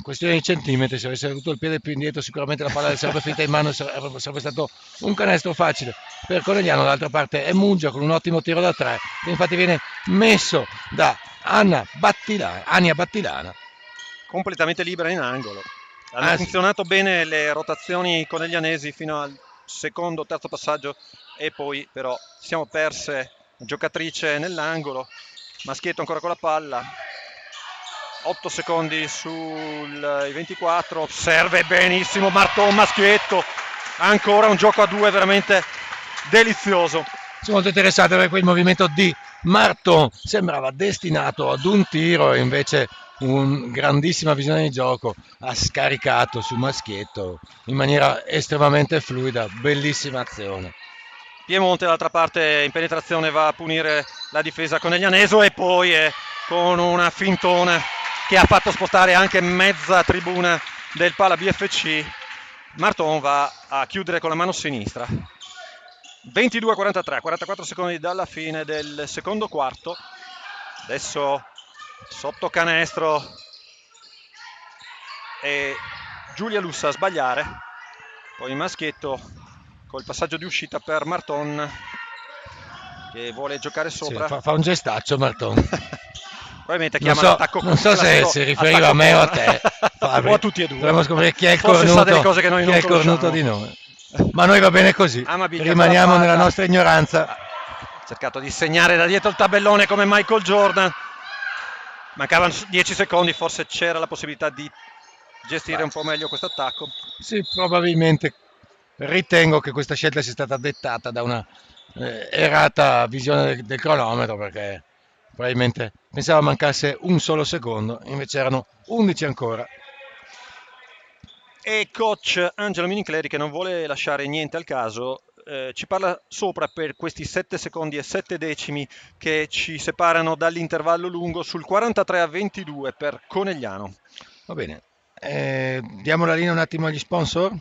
questione di centimetri. Se avesse avuto il piede più indietro sicuramente la palla sarebbe finita in mano, sarebbe stato un canestro facile per Conegliano. Dall'altra parte è Muggia con un ottimo tiro da 3, che infatti viene messo da Ania Battilana, completamente libera in angolo. Hanno funzionato bene le rotazioni coneglianesi fino al secondo, terzo passaggio, e poi però siamo perse giocatrice nell'angolo. Maschietto ancora con la palla, 8 secondi sui 24, serve benissimo Marton. Maschietto, ancora un gioco a 2 veramente delizioso. Sono molto interessato per quel movimento di Marton sembrava destinato ad un tiro e invece un grandissima visione di gioco ha scaricato su Maschietto in maniera estremamente fluida, bellissima azione. Piemonte dall'altra parte in penetrazione va a punire la difesa coneglianeso e poi con una fintona che ha fatto spostare anche mezza tribuna del Pala BFC, Marton va a chiudere con la mano sinistra. 22-43, 44 secondi dalla fine del secondo quarto. Adesso sotto canestro e Giulia Lussa a sbagliare. Poi Maschietto col passaggio di uscita per Marton che vuole giocare Sì, sopra. fa un gestaccio Marton. Probabilmente chiama l'attacco, non so se si riferiva a me o a te, Fabri. o a tutti e due. Dovremmo scoprire chi è il Forse sa delle cose che noi chi non è il cornuto conosciamo. di noi. Ma noi va bene così, Amabile rimaniamo con la nella palla. nostra ignoranza. Ha cercato di segnare da dietro il tabellone come Michael Jordan. Mancavano 10 secondi, forse c'era la possibilità di gestire un po' meglio questo attacco. Sì, probabilmente ritengo che questa scelta sia stata dettata da una errata visione del cronometro, perché probabilmente pensavo mancasse un solo secondo, invece erano 11 ancora. E coach Angelo Minicleri, che non vuole lasciare niente al caso, ci parla sopra per questi 7 secondi e 7 decimi che ci separano dall'intervallo lungo sul 43-22 per Conegliano. Va bene, diamo la linea un attimo agli sponsor.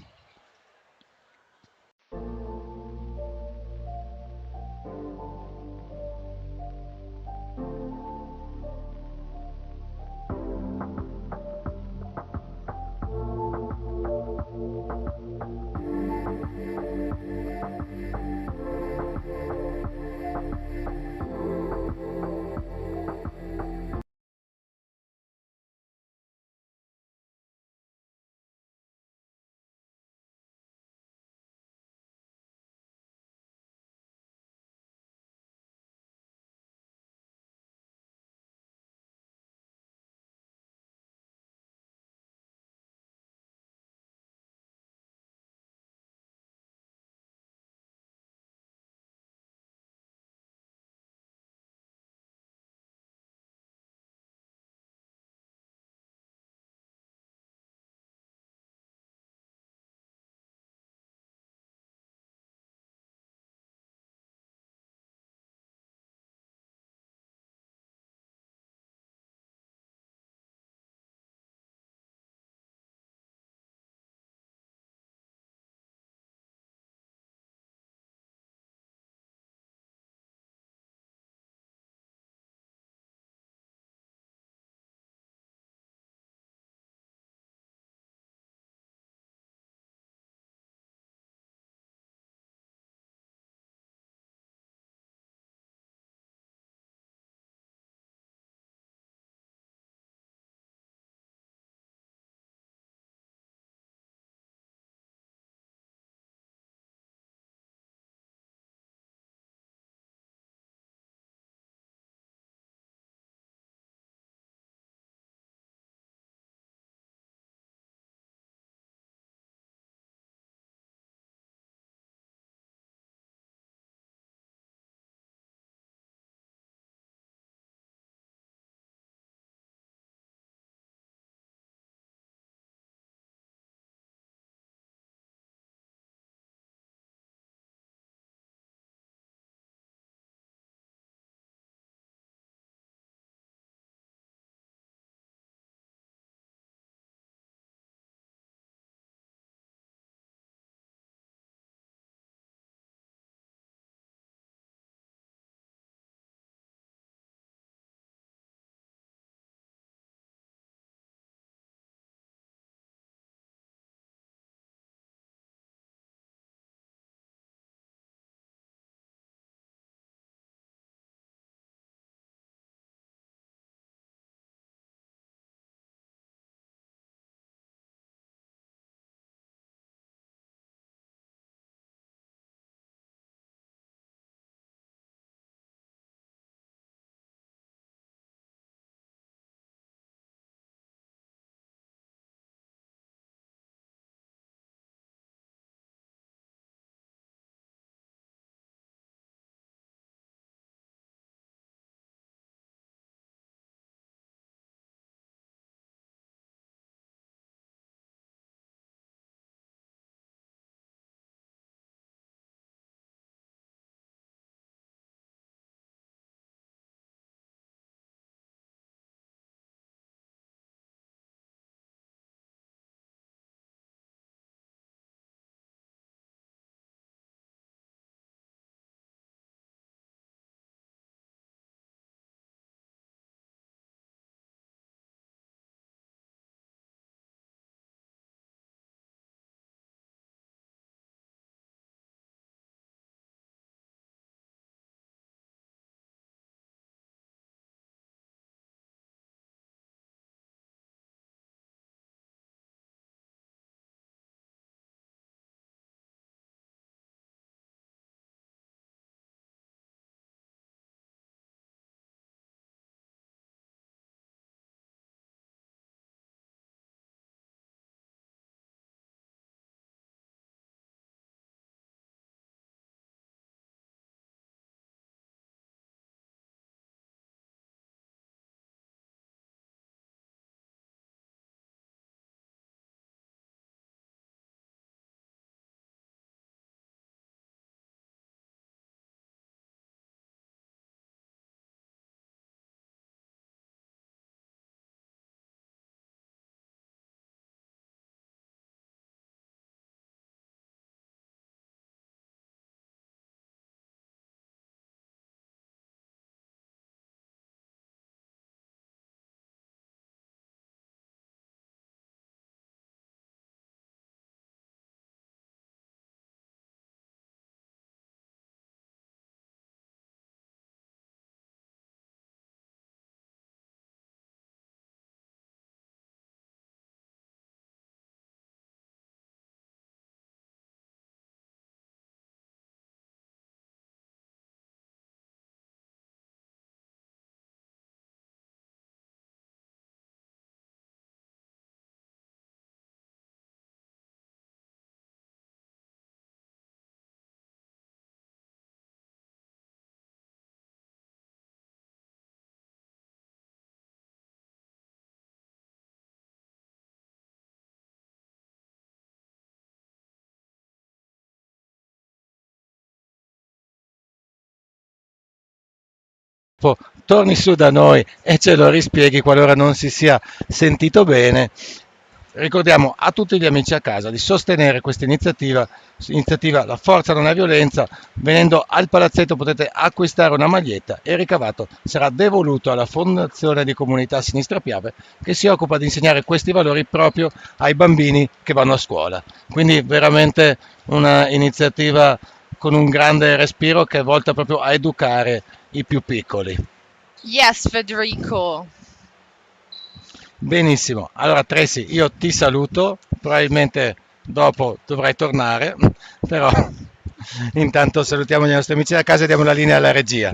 torni su da noi e ce lo rispieghi qualora non si sia sentito bene. Ricordiamo a tutti gli amici a casa di sostenere questa iniziativa La Forza Non è Violenza. Venendo al palazzetto potete acquistare una maglietta e il ricavato sarà devoluto alla Fondazione di Comunità Sinistra Piave, che si occupa di insegnare questi valori proprio ai bambini che vanno a scuola. Quindi veramente una iniziativa con un grande respiro che è volta proprio a educare i più piccoli. Yes, Federico. Benissimo, allora Tracy, io ti saluto, probabilmente dopo dovrai tornare, però intanto salutiamo i nostri amici da casa e diamo la linea alla regia.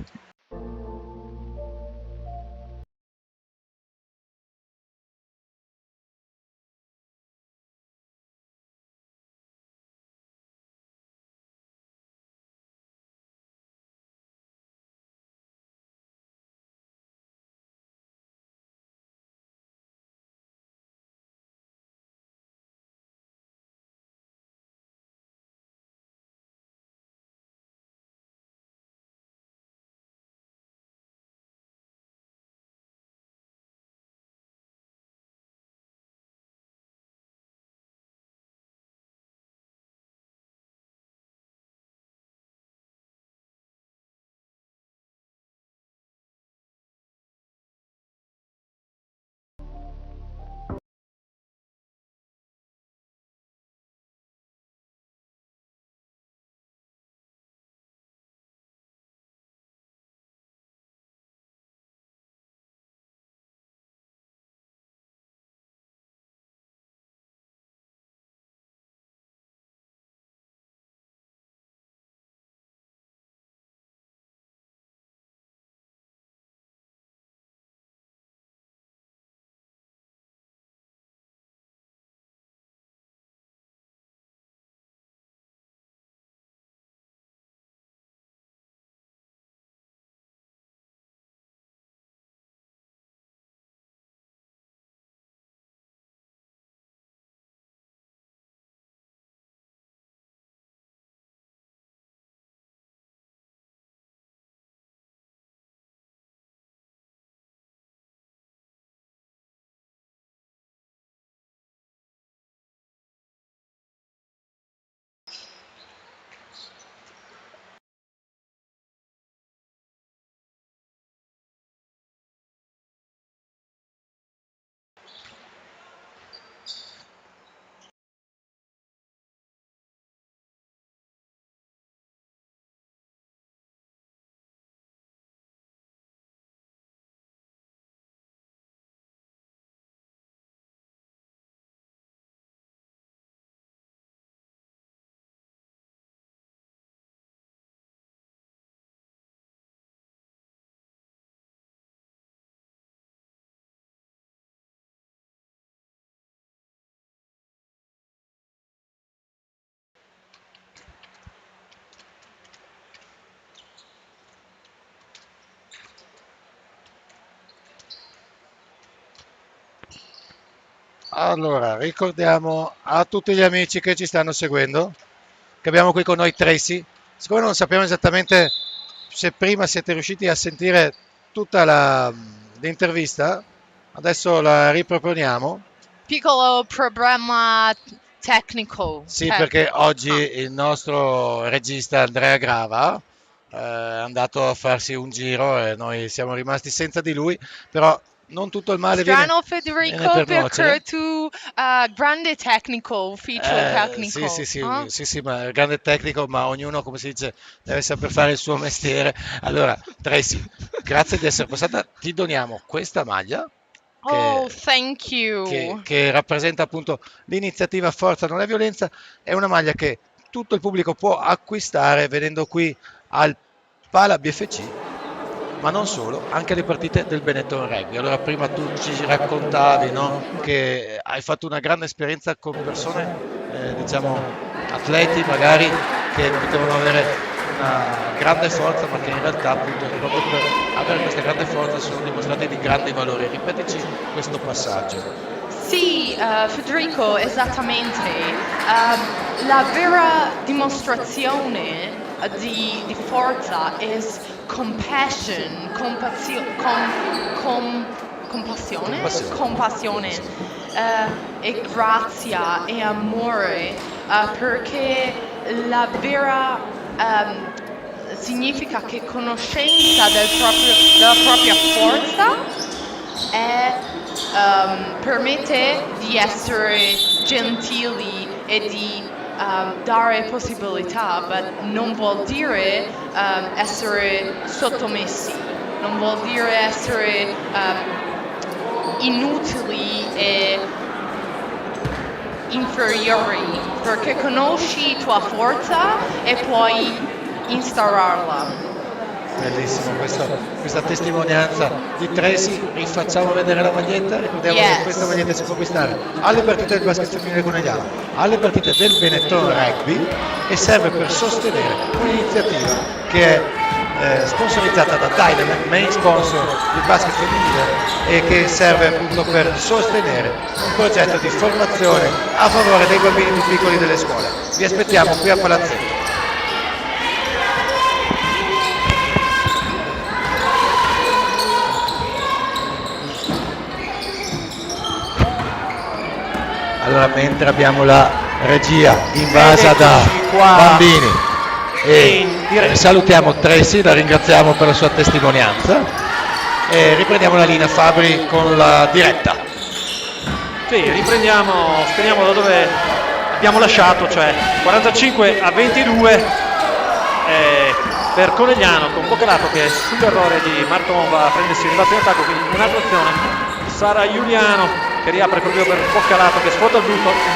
Allora, ricordiamo a tutti gli amici che ci stanno seguendo che abbiamo qui con noi Tracy. Siccome non sappiamo esattamente se prima siete riusciti a sentire tutta l'intervista, adesso la riproponiamo. Piccolo problema tecnico. Sì, perché oggi il nostro regista Andrea Grava è andato a farsi un giro e noi siamo rimasti senza di lui, però non tutto il male Strano, viene Federico, per perché nuocere. tu grande tecnico, ufficio tecnico. Sì, ma grande tecnico, ma ognuno, come si dice, deve saper fare il suo mestiere. Allora, Tracy, grazie di essere passata. Ti doniamo questa maglia. Thank you. Che rappresenta appunto l'iniziativa Forza Non è Violenza. È una maglia che tutto il pubblico può acquistare venendo qui al Pala BFC, ma non solo, anche le partite del Benetton Rugby. Allora prima tu ci raccontavi, no, che hai fatto una grande esperienza con persone, diciamo, atleti magari che potevano avere una grande forza, ma che in realtà appunto proprio per avere questa grande forza sono dimostrati di grandi valori. Ripetici questo passaggio. Sì, Federico, esattamente. La vera dimostrazione di forza è compassion, compassione e grazia e amore, perché la vera significa che conoscenza della propria forza permette di essere gentili e di dare possibilità, ma non vuol dire essere sottomessi, non vuol dire essere inutili e inferiori, perché conosci tua forza e puoi instaurarla. Bellissimo questa testimonianza di Tracy. Rifacciamo vedere la maglietta. Ricordiamo che questa maglietta si può acquistare alle partite del basket femminile conegliano, alle partite del Benetton Rugby, e serve per sostenere un'iniziativa che è sponsorizzata da Dynamic, main sponsor del basket femminile, e che serve appunto per sostenere un progetto di formazione a favore dei bambini più piccoli delle scuole. Vi aspettiamo qui a Palazzetto. Allora, mentre abbiamo la regia invasa da bambini e salutiamo Tracy, la ringraziamo per la sua testimonianza, e riprendiamo la linea, Fabri, con la diretta. Sì, riprendiamo, speriamo da dove abbiamo lasciato, cioè 45-22 per Conegliano, con Boccalato che sull'errore di Marton va a prendersi il rimbalzo in attacco, quindi un'altra azione. Sarà Giuliano che riapre proprio per Boccalato, che sfrutta il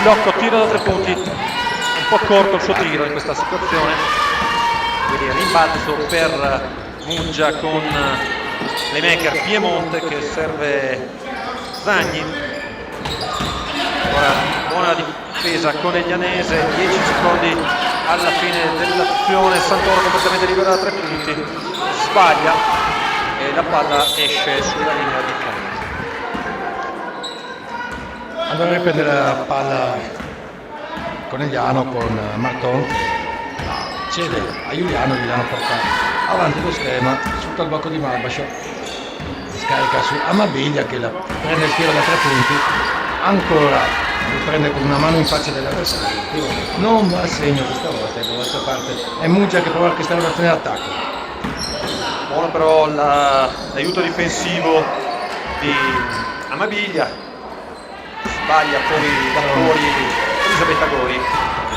blocco, tiro da 3 punti, un po' corto il suo tiro in questa situazione, quindi rimbalzo per Muggia con playmaker Piemonte che serve Zagni. Ora buona difesa coneglianese, 10 secondi alla fine dell'azione, Santoro completamente libero da 3 punti, sbaglia e la palla esce sulla linea di fondo. Allora riprende la palla Conegliano con Marton che cede a Giuliano porta avanti lo schema, sotto il blocco di Malbascia, scarica su Amabiglia che la prende il tiro da 3 punti, ancora lo prende con una mano in faccia dell'avversario, non va a segno questa volta, dall'altra parte è Muggia che prova a orchestrare un'azione d'attacco. Buono però l'aiuto difensivo di Amabiglia, sbaglia poi da fuori Elisabetta Gori.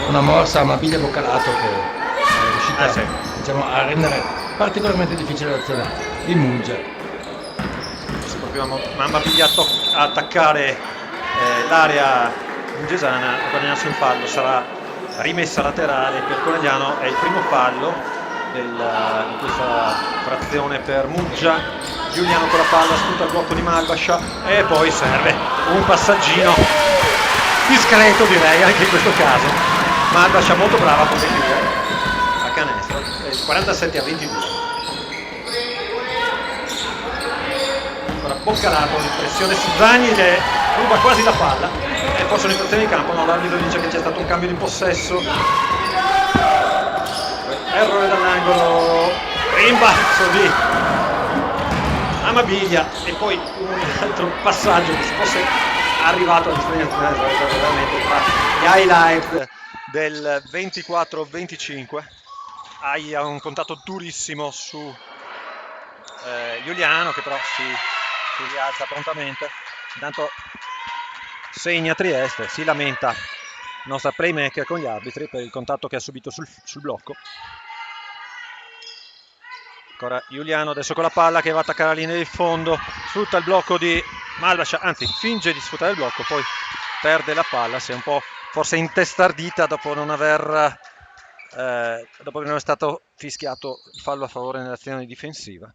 Una morsa Amabiglia Boccalato che è riuscita diciamo, a rendere particolarmente difficile l'azione di Muggia. Proprio Amabiglia a attaccare l'area mungesana, a guadagnarsi un fallo, sarà rimessa laterale per Conegliano, è il primo fallo di questa frazione per Muggia. Giuliano con la palla, sfrutta il blocco di Malbascia e poi serve un passaggino discreto, direi anche in questo caso. Malbascia molto brava come chiude a canestro, 47-22. Ora Boccalato, pressione su Zagni che ruba quasi la palla e forse un'infrazione di campo, no, l'arbitro dice che c'è stato un cambio di possesso. Errore dall'angolo, rimbalzo di Amabiglia e poi un altro passaggio che se fosse arrivato veramente tra gli highlight del 24-25. Ha un contatto durissimo su Giuliano che però si rialza prontamente, intanto segna Trieste, si lamenta il nostro playmaker con gli arbitri per il contatto che ha subito sul blocco. Ancora Giuliano adesso con la palla che va a attaccare la linea di fondo, sfrutta il blocco di Malbascia, anzi finge di sfruttare il blocco, poi perde la palla, si è un po' forse intestardita dopo non aver stato fischiato il fallo a favore nell'azione difensiva.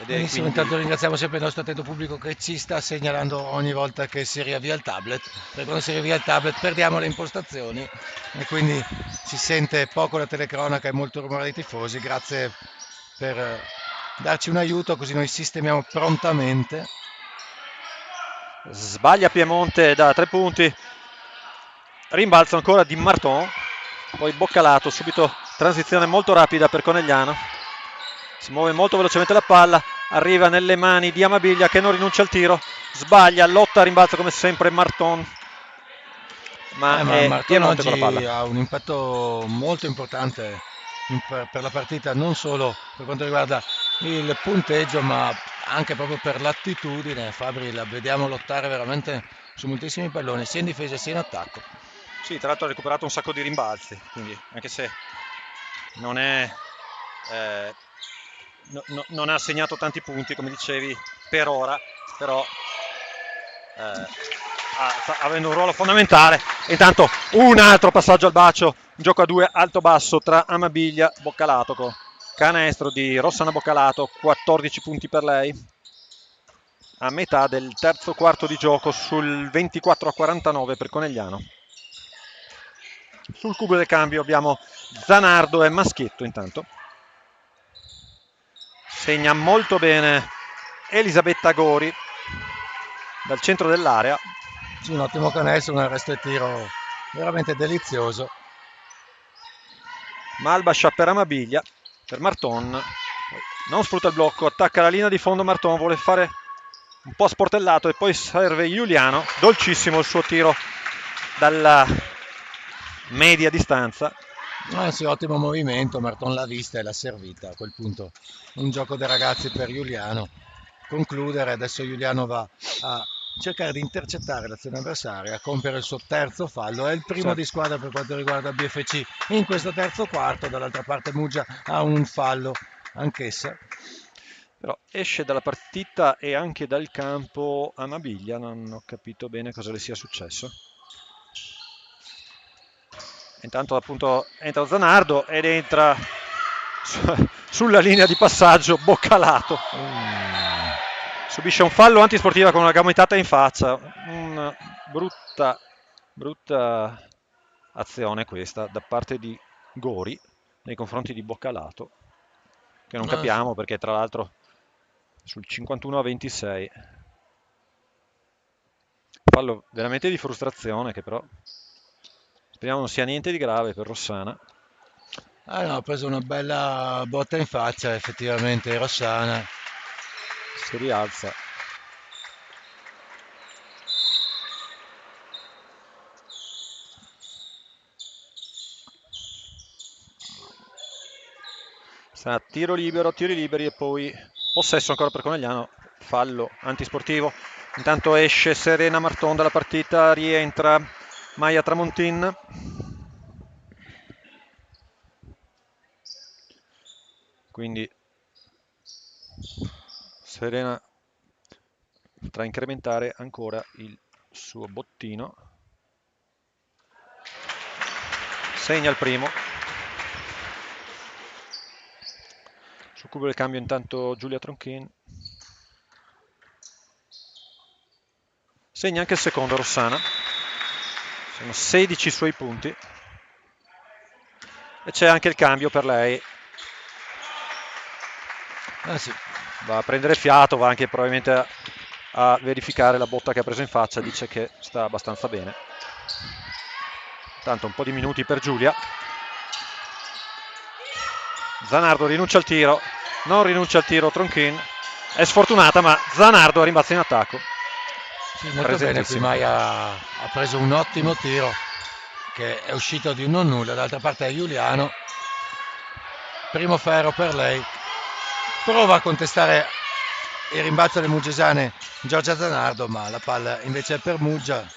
Benissimo, intanto ringraziamo sempre il nostro attento pubblico che ci sta segnalando ogni volta che si riavvia il tablet, perché quando si riavvia il tablet perdiamo le impostazioni e quindi si sente poco la telecronaca e molto rumore dei tifosi. Grazie per darci un aiuto così noi sistemiamo prontamente. Sbaglia Piemonte da 3 punti, rimbalzo ancora di Marton, poi Boccalato subito transizione molto rapida per Conegliano, si muove molto velocemente la palla, arriva nelle mani di Amabiglia che non rinuncia al tiro, sbaglia, lotta a rimbalzo come sempre Marton, ma è Marton Piemonte con la oggi palla. ha un impatto molto importante per la partita, non solo per quanto riguarda il punteggio, ma anche proprio per l'attitudine. Fabri la vediamo lottare veramente su moltissimi palloni, sia in difesa sia in attacco. Sì, tra l'altro ha recuperato un sacco di rimbalzi, quindi anche se non è non ha segnato tanti punti, come dicevi, per ora, però sta avendo un ruolo fondamentale. Intanto un altro passaggio al bacio, gioco a due alto-basso tra Amabiglia e Boccalato, canestro di Rossana Boccalato, 14 punti per lei a metà del terzo quarto di gioco sul 24-49 per Conegliano. Sul cubo del cambio abbiamo Zanardo e Maschietto. Intanto segna molto bene Elisabetta Gori dal centro dell'area. Sì, un ottimo canestro, un arresto e tiro veramente delizioso. Malbascia per Amabiglia, per Marton, non sfrutta il blocco, attacca la linea di fondo. Marton vuole fare un po' sportellato e poi serve Giuliano, dolcissimo il suo tiro dalla media distanza. Sì, ottimo movimento, Marton l'ha vista e l'ha servita. A quel punto un gioco dei ragazzi per Giuliano concludere. Adesso Giuliano va a cercare di intercettare l'azione avversaria, a compiere il suo terzo fallo. È il primo di squadra per quanto riguarda BFC in questo terzo quarto. Dall'altra parte Muggia ha un fallo anch'essa. Però esce dalla partita e anche dal campo Amabiglia, non ho capito bene cosa le sia successo. Intanto appunto entra Zanardo ed entra sulla linea di passaggio Boccalato. Subisce un fallo antisportiva con una gomitata in faccia. Una brutta azione questa da parte di Gori nei confronti di Boccalato, che non capiamo perché tra l'altro sul 51-26. Fallo veramente di frustrazione, che però speriamo non sia niente di grave per Rossana. No, ha preso una bella botta in faccia effettivamente Rossana. Si rialza. Sarà tiri liberi e poi possesso ancora per Conegliano, fallo antisportivo. Intanto esce Serena Marton dalla partita, rientra Maia Tramontin. Quindi Serena potrà incrementare ancora il suo bottino. Segna il primo. Sul cubo del cambio intanto Giulia Tronchin. Segna anche il secondo Rossana. Sono 16 i suoi punti. E c'è anche il cambio per lei. Sì. Va a prendere fiato, va anche probabilmente a verificare la botta che ha preso in faccia. Dice che sta abbastanza bene. Tanto un po' di minuti per Giulia. Zanardo rinuncia al tiro, non rinuncia al tiro Tronchin, è sfortunata ma Zanardo rimbalza in attacco. Sì, molto bene, qui Maia ha preso un ottimo tiro che è uscito di un non nulla. D'altra parte è Giuliano, primo ferro per lei, prova a contestare il rimbalzo delle muggesane Giorgia Zanardo, ma la palla invece è per Muggia.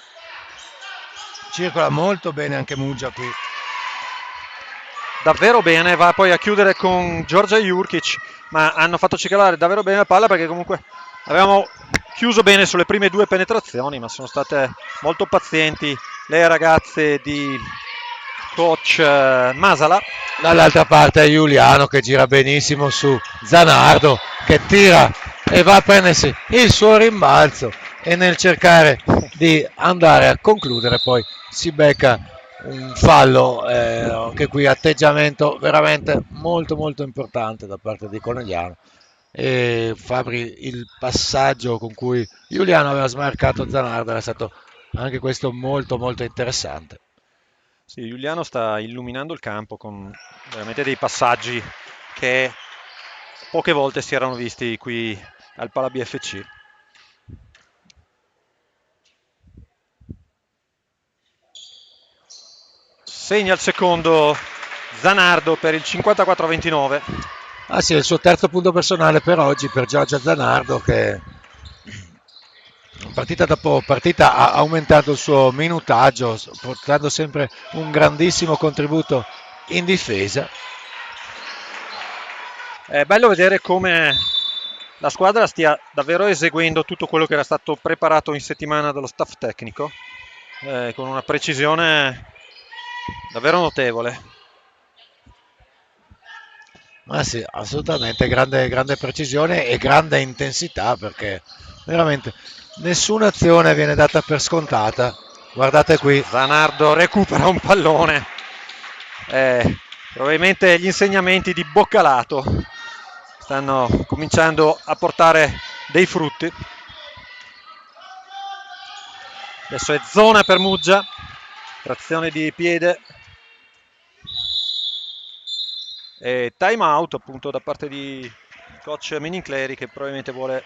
Circola molto bene anche Muggia qui. Davvero bene, va poi a chiudere con Giorgia Jurkic, ma hanno fatto circolare davvero bene la palla perché comunque avevamo chiuso bene sulle prime due penetrazioni, ma sono state molto pazienti le ragazze di coach Masala. Dall'altra parte è Giuliano che gira benissimo su Zanardo, che tira e va a prendersi il suo rimbalzo e nel cercare di andare a concludere poi si becca un fallo, anche qui atteggiamento veramente molto molto importante da parte di Conegliano. E Fabri, il passaggio con cui Giuliano aveva smarcato Zanardo era stato anche questo molto molto interessante. Sì, Giuliano sta illuminando il campo con veramente dei passaggi che poche volte si erano visti qui al Pala BFC. Segna il secondo Zanardo per il 54-29. Ah sì, è il suo terzo punto personale per oggi per Giorgio Zanardo, che partita dopo partita ha aumentato il suo minutaggio, portando sempre un grandissimo contributo in difesa. È bello vedere come la squadra stia davvero eseguendo tutto quello che era stato preparato in settimana dallo staff tecnico, con una precisione davvero notevole. Ma sì, assolutamente, grande precisione e grande intensità, perché veramente nessuna azione viene data per scontata. Guardate qui. Zanardo recupera un pallone. Probabilmente gli insegnamenti di Boccalato stanno cominciando a portare dei frutti. Adesso è zona per Muggia, trazione di piede e time out appunto da parte di coach Menincleri, che probabilmente vuole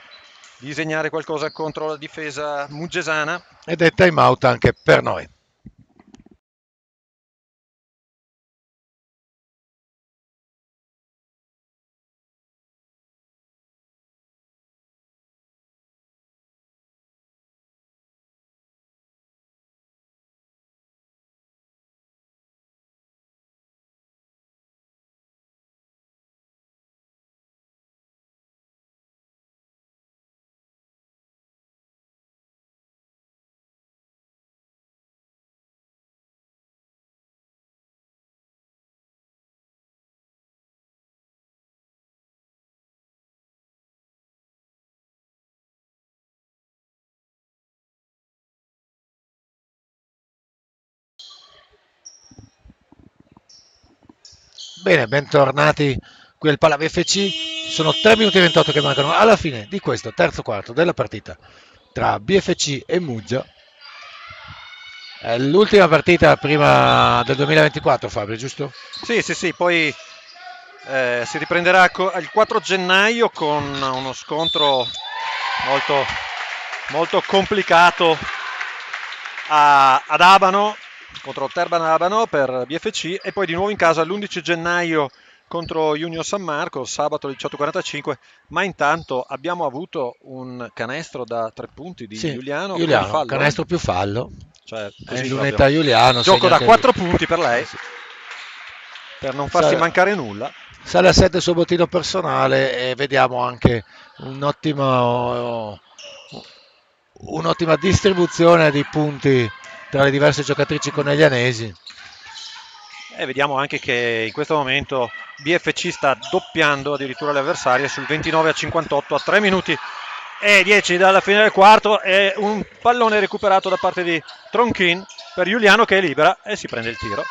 disegnare qualcosa contro la difesa muggesana. Ed è time out anche per noi. Bene, bentornati qui al Pala BFC. Sono 3 minuti e 28 che mancano alla fine di questo terzo quarto della partita tra BFC e Muggia. È l'ultima partita prima del 2024, Fabio, giusto? Sì, poi si riprenderà il 4 gennaio con uno scontro molto complicato ad Abano, contro Terban Abano per BFC, e poi di nuovo in casa l'11 gennaio contro Union San Marco, sabato alle 18:45, ma intanto abbiamo avuto un canestro da 3 punti di Giuliano, fallo. Canestro più fallo, cioè, è lunetta Giuliano. Gioco da 4 punti per lei, per non farsi mancare nulla. Sale a 7 il suo bottino personale e vediamo anche un'ottima distribuzione di punti tra le diverse giocatrici coneglianesi. E vediamo anche che in questo momento BFC sta doppiando addirittura le avversarie sul 29-58 a 3 minuti e 10 dalla fine del quarto, e un pallone recuperato da parte di Tronchin per Giuliano, che è libera e si prende il tiro.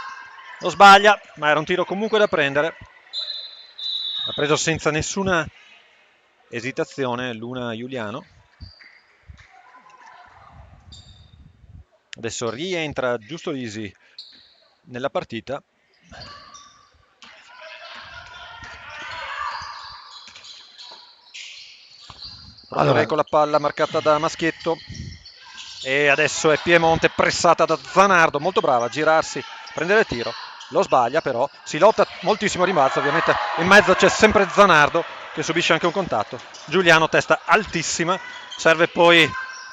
Lo sbaglia, ma era un tiro comunque da prendere. Ha preso senza nessuna esitazione Luna Giuliano. Adesso rientra Giusto Lisi nella partita. Allora, con la palla marcata da Maschietto, e adesso è Piemonte pressata da Zanardo, molto brava a girarsi, prendere il tiro, lo sbaglia però, si lotta moltissimo a rimbalzo, ovviamente in mezzo c'è sempre Zanardo che subisce anche un contatto. Giuliano, testa altissima, serve poi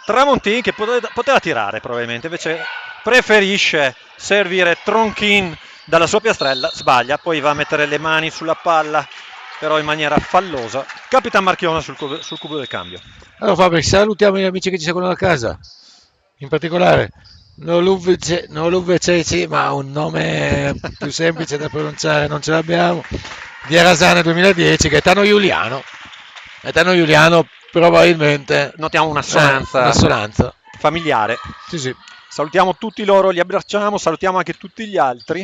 Tramontin che poteva tirare probabilmente, invece preferisce servire Tronchin dalla sua piastrella, sbaglia, poi va a mettere le mani sulla palla però in maniera fallosa. Capitan Marchiona sul cubo del cambio. Allora Fabio, salutiamo gli amici che ci seguono da casa, in particolare Noluvececi, ma un nome più semplice da pronunciare non ce l'abbiamo, di Erasane 2010, Gaetano Giuliano probabilmente. Notiamo un'assonanza familiare. Sì. Salutiamo tutti loro, li abbracciamo, salutiamo anche tutti gli altri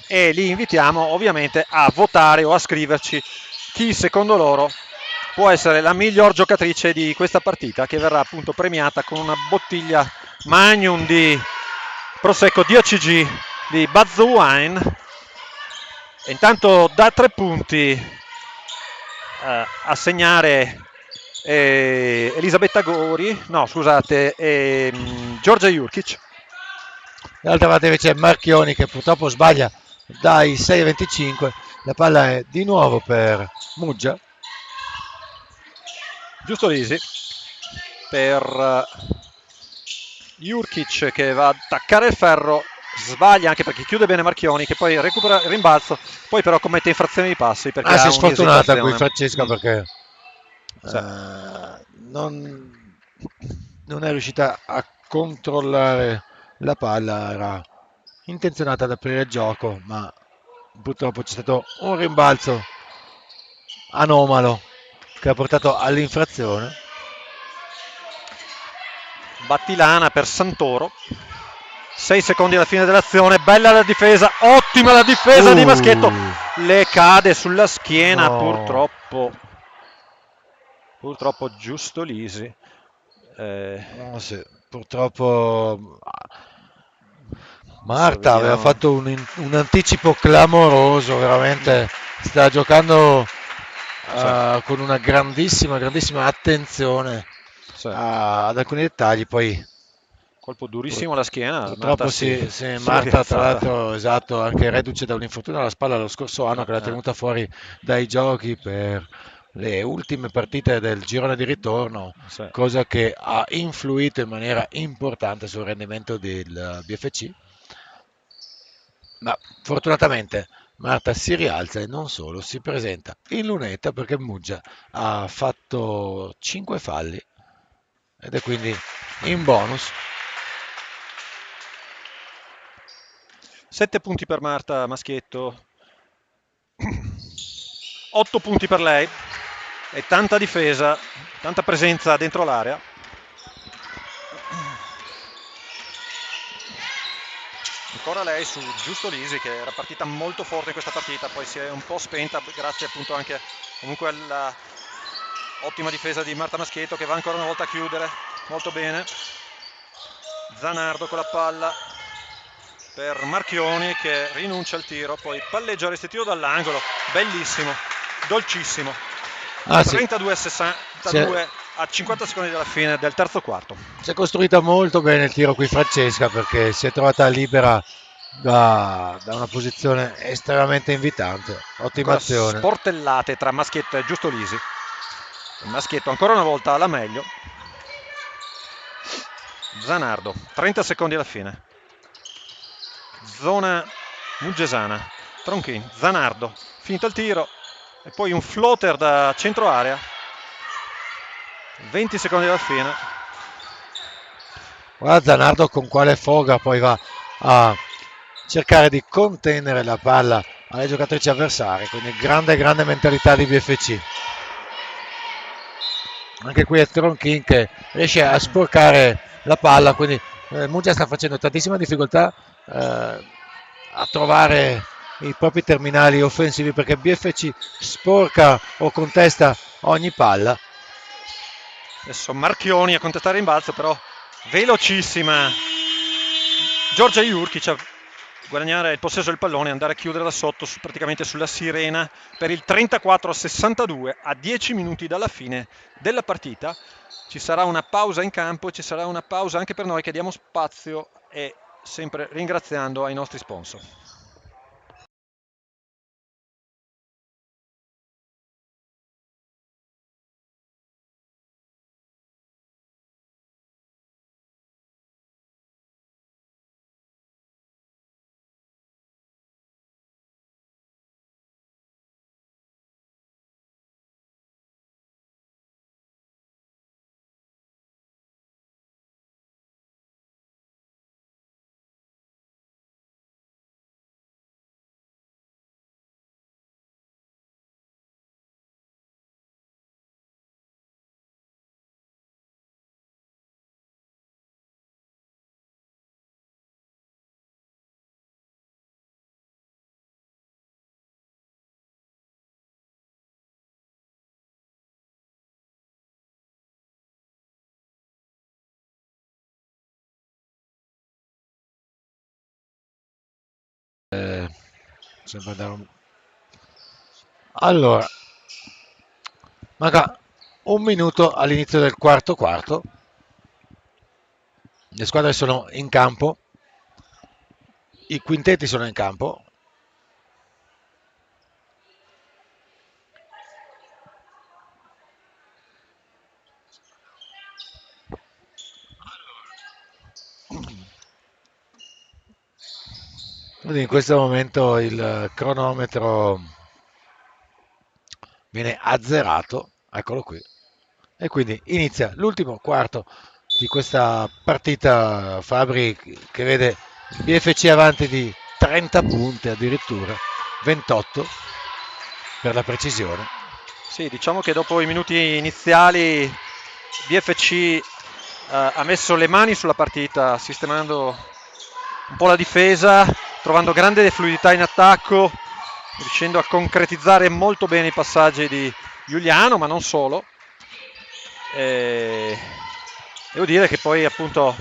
e li invitiamo ovviamente a votare o a scriverci chi secondo loro può essere la miglior giocatrice di questa partita, che verrà appunto premiata con una bottiglia Magnum di Prosecco DOCG di Bazzuwain. E intanto da 3 punti a segnare Elisabetta Gori, no scusate, Giorgia Jurkic. Dall'altra parte invece Marchioni che purtroppo sbaglia dai 6,25. La palla è di nuovo per Muggia. Giusto Lisi per Jurkic che va ad attaccare il ferro, sbaglia anche perché chiude bene Marchioni che poi recupera il rimbalzo, poi però commette infrazioni di passi perché Si ha è sfortunata qui un'esitazione. Francesca perché Sì. non è riuscita a controllare la palla, era intenzionata ad aprire il gioco, ma purtroppo c'è stato un rimbalzo anomalo che ha portato all'infrazione. Battilana per Santoro, 6 secondi alla fine dell'azione, bella la difesa, ottima la difesa di Maschietto, le cade sulla schiena, No. purtroppo Giusto Lisi. Sì, purtroppo Marta aveva fatto un anticipo clamoroso, veramente sta giocando con una grandissima attenzione ad alcuni dettagli, poi colpo durissimo alla schiena. purtroppo Marta, Marta tra l'altro, esatto, anche reduce da un infortunio alla spalla lo scorso anno che l'ha tenuta fuori dai giochi per le ultime partite del girone di ritorno, cosa che ha influito in maniera importante sul rendimento del BFC. Ma fortunatamente Marta si rialza e non solo, si presenta in lunetta perché Muggia ha fatto 5 falli ed è quindi in bonus. 7 punti per Marta Maschietto, 8 punti per lei e tanta difesa, tanta presenza dentro l'area. Ancora lei su Giusto Lisi che era partita molto forte in questa partita, poi si è un po' spenta grazie appunto anche comunque alla ottima difesa di Marta Maschietto che va ancora una volta a chiudere molto bene. Zanardo con la palla per Marchioni che rinuncia al tiro, poi palleggio restitivo dall'angolo, bellissimo, dolcissimo. 32 a 62 a 50 secondi dalla fine del terzo quarto. Si è costruita molto bene il tiro qui Francesca perché si è trovata libera da una posizione estremamente invitante. Ottima azione. Sportellate tra Maschietto e Giusto Lisi. Il Maschietto ancora una volta alla meglio. Zanardo, 30 secondi alla fine. Zona muggesana. Tronchin, Zanardo, finito il tiro e poi un floater da centro area. 20 secondi alla fine. Guarda Zanardo con quale foga poi va a cercare di contenere la palla alle giocatrici avversarie, quindi grande mentalità di BFC. Anche qui è Tronchin che riesce a sporcare la palla, quindi Muggia sta facendo tantissima difficoltà a trovare i propri terminali offensivi perché BFC sporca o contesta ogni palla. Adesso Marchioni a contestare il rimbalzo, però velocissima Giorgia Jurkic a guadagnare il possesso del pallone e andare a chiudere da sotto praticamente sulla sirena per il 34-62 a 10 minuti dalla fine della partita. Ci sarà una pausa in campo, ci sarà una pausa anche per noi che diamo spazio e sempre ringraziando ai nostri sponsor. Sempre andare Allora, manca un minuto all'inizio del quarto quarto. Le squadre sono in campo, i quintetti sono in campo. Quindi in questo momento il cronometro viene azzerato, eccolo qui, e quindi inizia l'ultimo quarto di questa partita. Fabri che vede BFC avanti di 30 punti addirittura, 28 per la precisione. Sì, diciamo che dopo i minuti iniziali BFC ha messo le mani sulla partita, sistemando un po' la difesa, trovando grande fluidità in attacco, riuscendo a concretizzare molto bene i passaggi di Giuliano, ma non solo. Devo dire che poi appunto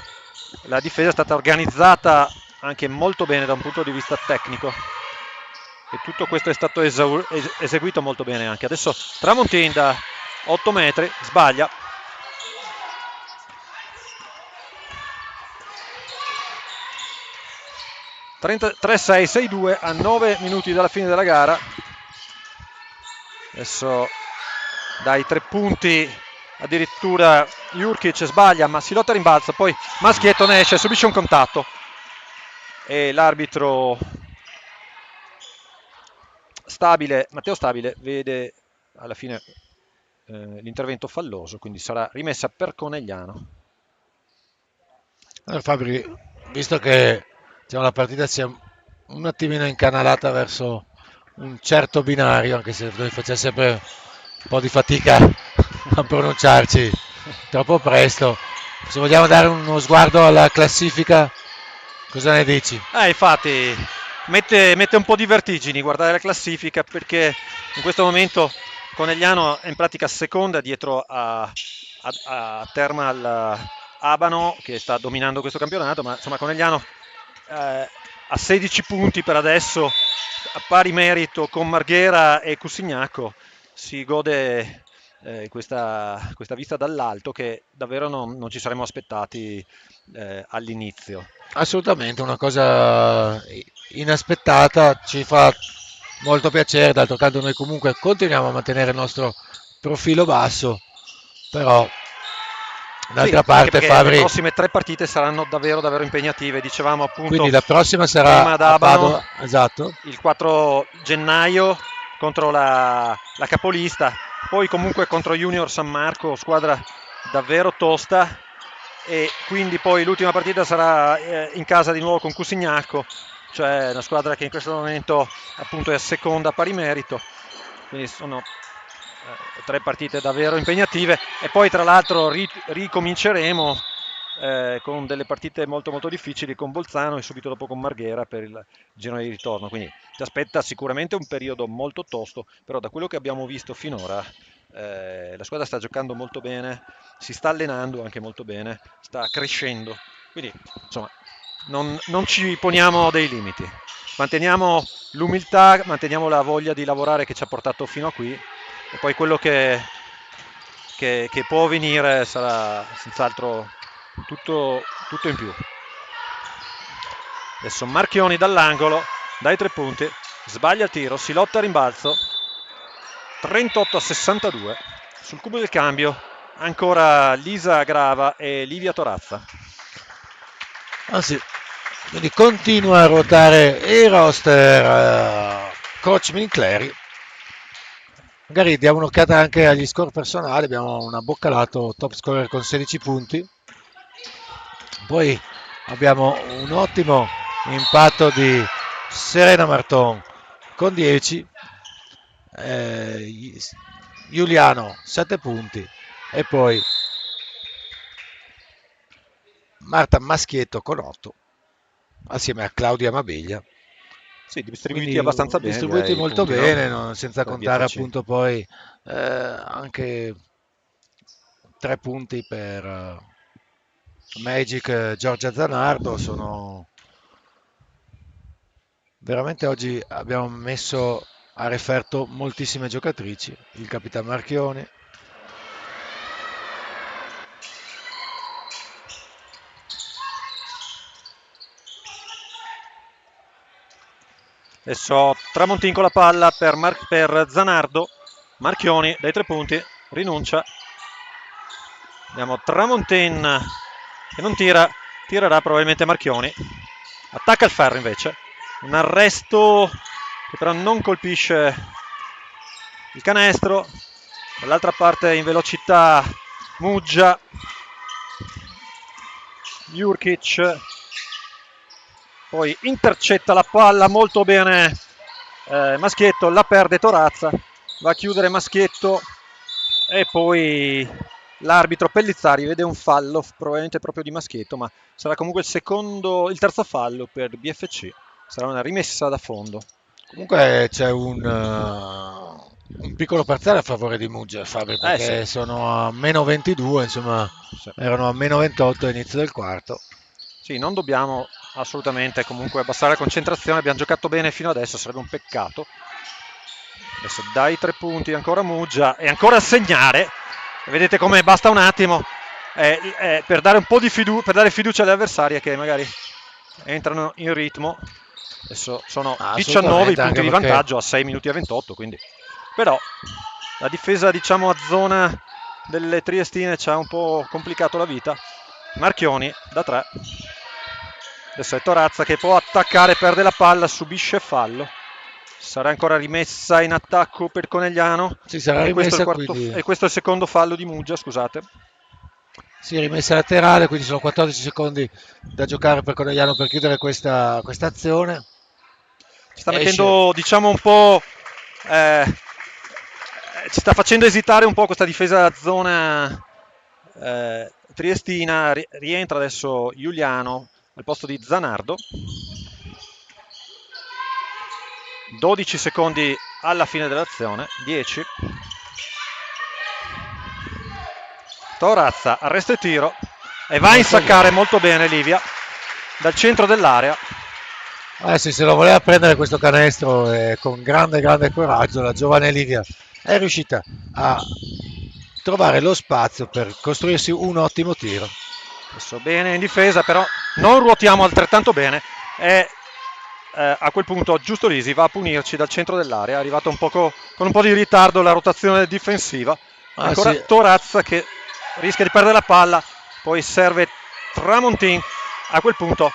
la difesa è stata organizzata anche molto bene da un punto di vista tecnico e tutto questo è stato eseguito molto bene anche. Adesso Tramontin da 8 metri sbaglia. (36, 6-2) a 9 minuti dalla fine della gara. Adesso dai 3 punti addirittura Jurkic sbaglia, ma si lotta a rimbalzo, poi Maschietto ne esce, subisce un contatto e l'arbitro Matteo Stabile vede alla fine l'intervento falloso, quindi sarà rimessa per Conegliano. Allora, Fabri, visto che diciamo, la partita si è un attimino incanalata verso un certo binario, anche se noi facciamo sempre un po' di fatica a pronunciarci troppo presto, se vogliamo dare uno sguardo alla classifica, cosa ne dici? Infatti mette un po' di vertigini guardare la classifica, perché in questo momento Conegliano è in pratica seconda dietro a Thermal Abano, che sta dominando questo campionato, ma insomma Conegliano a 16 punti per adesso, a pari merito con Marghera e Cusignacco. Si gode questa vista dall'alto che davvero non ci saremmo aspettati all'inizio. Assolutamente, una cosa inaspettata, ci fa molto piacere, d'altro canto noi comunque continuiamo a mantenere il nostro profilo basso, però d'altra parte Fabri... Le prossime 3 partite saranno davvero impegnative, dicevamo appunto. Quindi la prossima sarà a Padova, esatto. Il 4 gennaio contro la capolista, poi comunque contro Junior San Marco, squadra davvero tosta, e quindi poi l'ultima partita sarà in casa di nuovo con Cusignacco, cioè una squadra che in questo momento appunto è a seconda pari merito, quindi sono 3 partite davvero impegnative, e poi tra l'altro ricominceremo con delle partite molto molto difficili con Bolzano e subito dopo con Marghera per il girone di ritorno, quindi ci aspetta sicuramente un periodo molto tosto, però da quello che abbiamo visto finora la squadra sta giocando molto bene, si sta allenando anche molto bene, sta crescendo, quindi insomma non ci poniamo dei limiti, manteniamo l'umiltà, manteniamo la voglia di lavorare che ci ha portato fino a qui, e poi quello che può venire sarà senz'altro tutto in più. Adesso Marchioni dall'angolo, dai 3 punti, sbaglia il tiro, si lotta a rimbalzo, 38-62, sul cubo del cambio ancora Lisa Grava e Livia Torazza. Sì. Quindi continua a ruotare il roster coach Mincleri. Magari diamo un'occhiata anche agli score personali. Abbiamo una Boccalato top scorer con 16 punti, poi abbiamo un ottimo impatto di Serena Marton con 10, Giuliano 7 punti, e poi Marta Maschietto con 8 assieme a Claudia Mabiglia. Sì, distribuiti abbastanza bene. Distribuiti molto punti, bene, no? Senza contare BFC. Appunto poi anche 3 punti per Magic Giorgia Zanardo, sono Veramente oggi abbiamo messo a referto moltissime giocatrici, il capitano Marchioni. Adesso Tramontin con la palla per Zanardo. Marchioni dai 3 punti, rinuncia. Abbiamo Tramontin che non tira, tirerà probabilmente Marchioni. Attacca il ferro invece. Un arresto che però non colpisce il canestro. Dall'altra parte in velocità Muggia. Jurkic poi intercetta la palla molto bene Maschietto, la perde Torazza, va a chiudere Maschietto e poi l'arbitro Pellizzari vede un fallo probabilmente proprio di Maschietto, ma sarà comunque il terzo fallo per BFC, sarà una rimessa da fondo. Comunque c'è un piccolo parziale a favore di Muggia, Fabri, perché sì. sono a meno 22, insomma, Sì. erano a meno 28 all'inizio del quarto. Sì, non dobbiamo assolutamente comunque abbassare la concentrazione, abbiamo giocato bene fino adesso, sarebbe un peccato. Adesso dai 3 punti ancora Muggia e ancora a segnare. Vedete come basta un attimo per dare un po' di per dare fiducia alle avversarie che magari entrano in ritmo. Adesso sono 19 i punti di vantaggio a 6 minuti e 28, quindi però la difesa diciamo a zona delle triestine ci ha un po' complicato la vita. Marchioni da 3. Adesso è Torazza che può attaccare, perde la palla, subisce fallo. Sarà ancora rimessa in attacco per Conegliano. Sì, sarà rimessa, e questo è il secondo fallo di Muggia, scusate. Sì, rimessa laterale, quindi sono 14 secondi da giocare per Conegliano per chiudere questa azione. Ci sta mettendo, diciamo, un po'... ci sta facendo esitare un po' questa difesa a zona triestina. Rientra adesso Giuliano al posto di Zanardo. 12 secondi alla fine dell'azione, 10. Torazza arresta il tiro e va a insaccare molto bene Livia dal centro dell'area. Sì, se lo voleva prendere questo canestro con grande coraggio, la giovane Livia è riuscita a trovare lo spazio per costruirsi un ottimo tiro. Adesso bene in difesa, però non ruotiamo altrettanto bene e a quel punto Giustolisi va a punirci dal centro dell'area, è arrivato con un po' di ritardo la rotazione difensiva. Ancora sì. Torazza che rischia di perdere la palla, poi serve Tramontin. A quel punto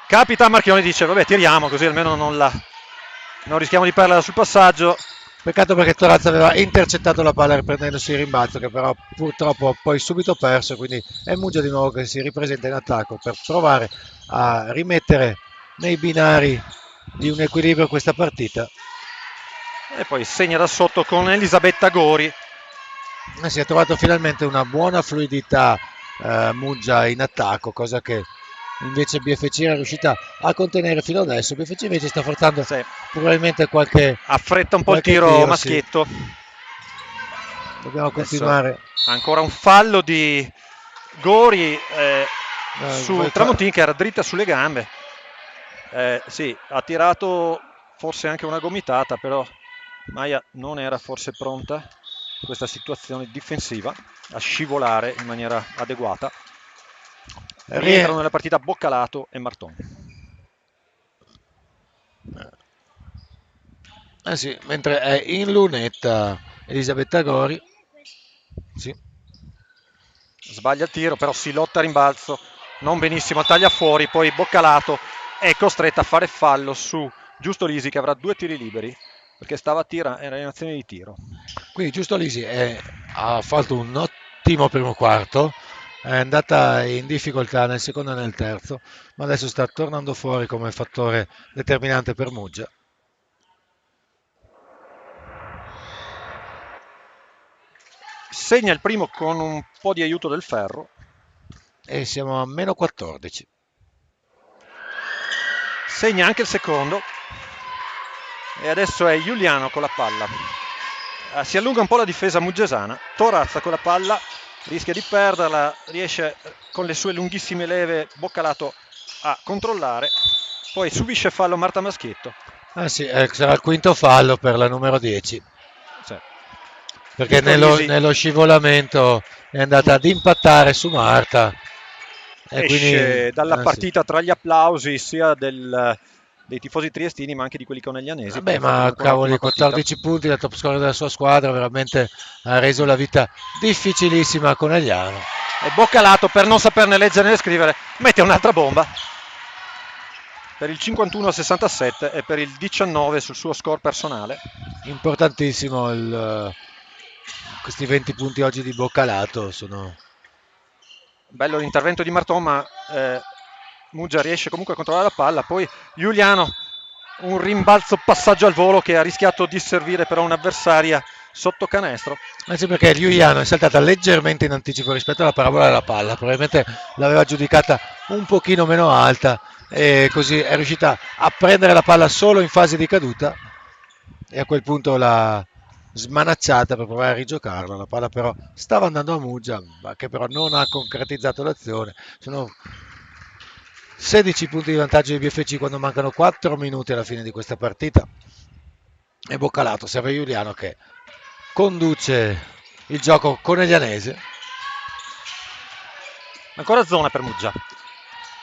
capita Marchioni, dice vabbè tiriamo così almeno non rischiamo di perderla sul passaggio. Peccato perché Torazza aveva intercettato la palla riprendendosi il rimbalzo, che però purtroppo ha poi subito perso, quindi è Muggia di nuovo che si ripresenta in attacco per provare a rimettere nei binari di un equilibrio questa partita. E poi segna da sotto con Elisabetta Gori. Si è trovato finalmente una buona fluidità Muggia in attacco, cosa che invece BFC era riuscita a contenere fino adesso. BFC invece sta forzando probabilmente affretta un po' il tiro Maschietto. Sì. Dobbiamo continuare. Ancora un fallo di Gori su Tramontin che era dritta sulle gambe. Sì, ha tirato forse anche una gomitata, però Maia non era forse pronta in questa situazione difensiva a scivolare in maniera adeguata. Rientrano nella partita Boccalato e Marton. Sì, mentre è in lunetta Elisabetta Gori. Sì. Sbaglia il tiro, però si lotta a rimbalzo, non benissimo, taglia fuori, poi Boccalato è costretta a fare fallo su Giustolisi che avrà 2 tiri liberi perché era in azione di tiro. Quindi Giustolisi ha fatto un ottimo primo quarto, è andata in difficoltà nel secondo e nel terzo, ma adesso sta tornando fuori come fattore determinante per Muggia. Segna il primo con un po' di aiuto del ferro e siamo a meno 14. Segna anche il secondo e adesso è Giuliano con la palla. Si allunga un po' la difesa muggesana. Torazza con la palla rischia di perderla, riesce con le sue lunghissime leve Boccalato a controllare Poi subisce fallo Marta Maschietto. Ah sì, sarà il quinto fallo per la numero 10. Sì. Perché Giusto Lisi nello scivolamento è andata ad impattare su Marta. E quindi, esce dalla sì. partita tra gli applausi sia dei tifosi triestini ma anche di quelli coneglianesi. Vabbè, perché ha fatto ma comunque un'ottima cavoli, partita. 14 punti, la top scorer della sua squadra, veramente ha reso la vita difficilissima a Conegliano. E Boccalato, per non saperne leggere né scrivere, mette un'altra bomba per il 51-67 e per il 19 sul suo score personale. Importantissimo questi 20 punti oggi di Boccalato. Sono... Bello l'intervento di Marton, ma Muggia riesce comunque a controllare la palla. Poi Giuliano, un rimbalzo passaggio al volo che ha rischiato di servire però un'avversaria sotto canestro. Anzi, perché Giuliano è saltata leggermente in anticipo rispetto alla parabola della palla, probabilmente l'aveva giudicata un pochino meno alta e così è riuscita a prendere la palla solo in fase di caduta e a quel punto l'ha smanacciata per provare a rigiocarla. La palla però stava andando a Muggia, che però non ha concretizzato l'azione. Sono 16 punti di vantaggio di BFC quando mancano 4 minuti alla fine di questa partita e Boccalato serve Giuliano che conduce il gioco coneglianese. Ancora zona per Muggia,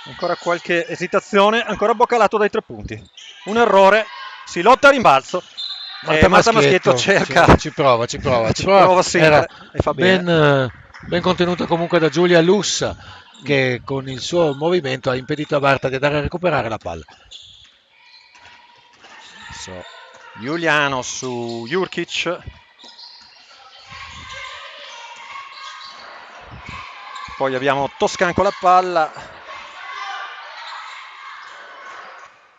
ancora qualche esitazione, ancora Boccalato dai 3 punti, un errore, si lotta a rimbalzo. Marta Maschietto cerca, ci prova sempre. Era E fa bene. Ben contenuto comunque da Giulia Lussa, che con il suo movimento ha impedito a Marta di andare a recuperare la palla. Giuliano su Jurkic, poi abbiamo Toscan con la palla,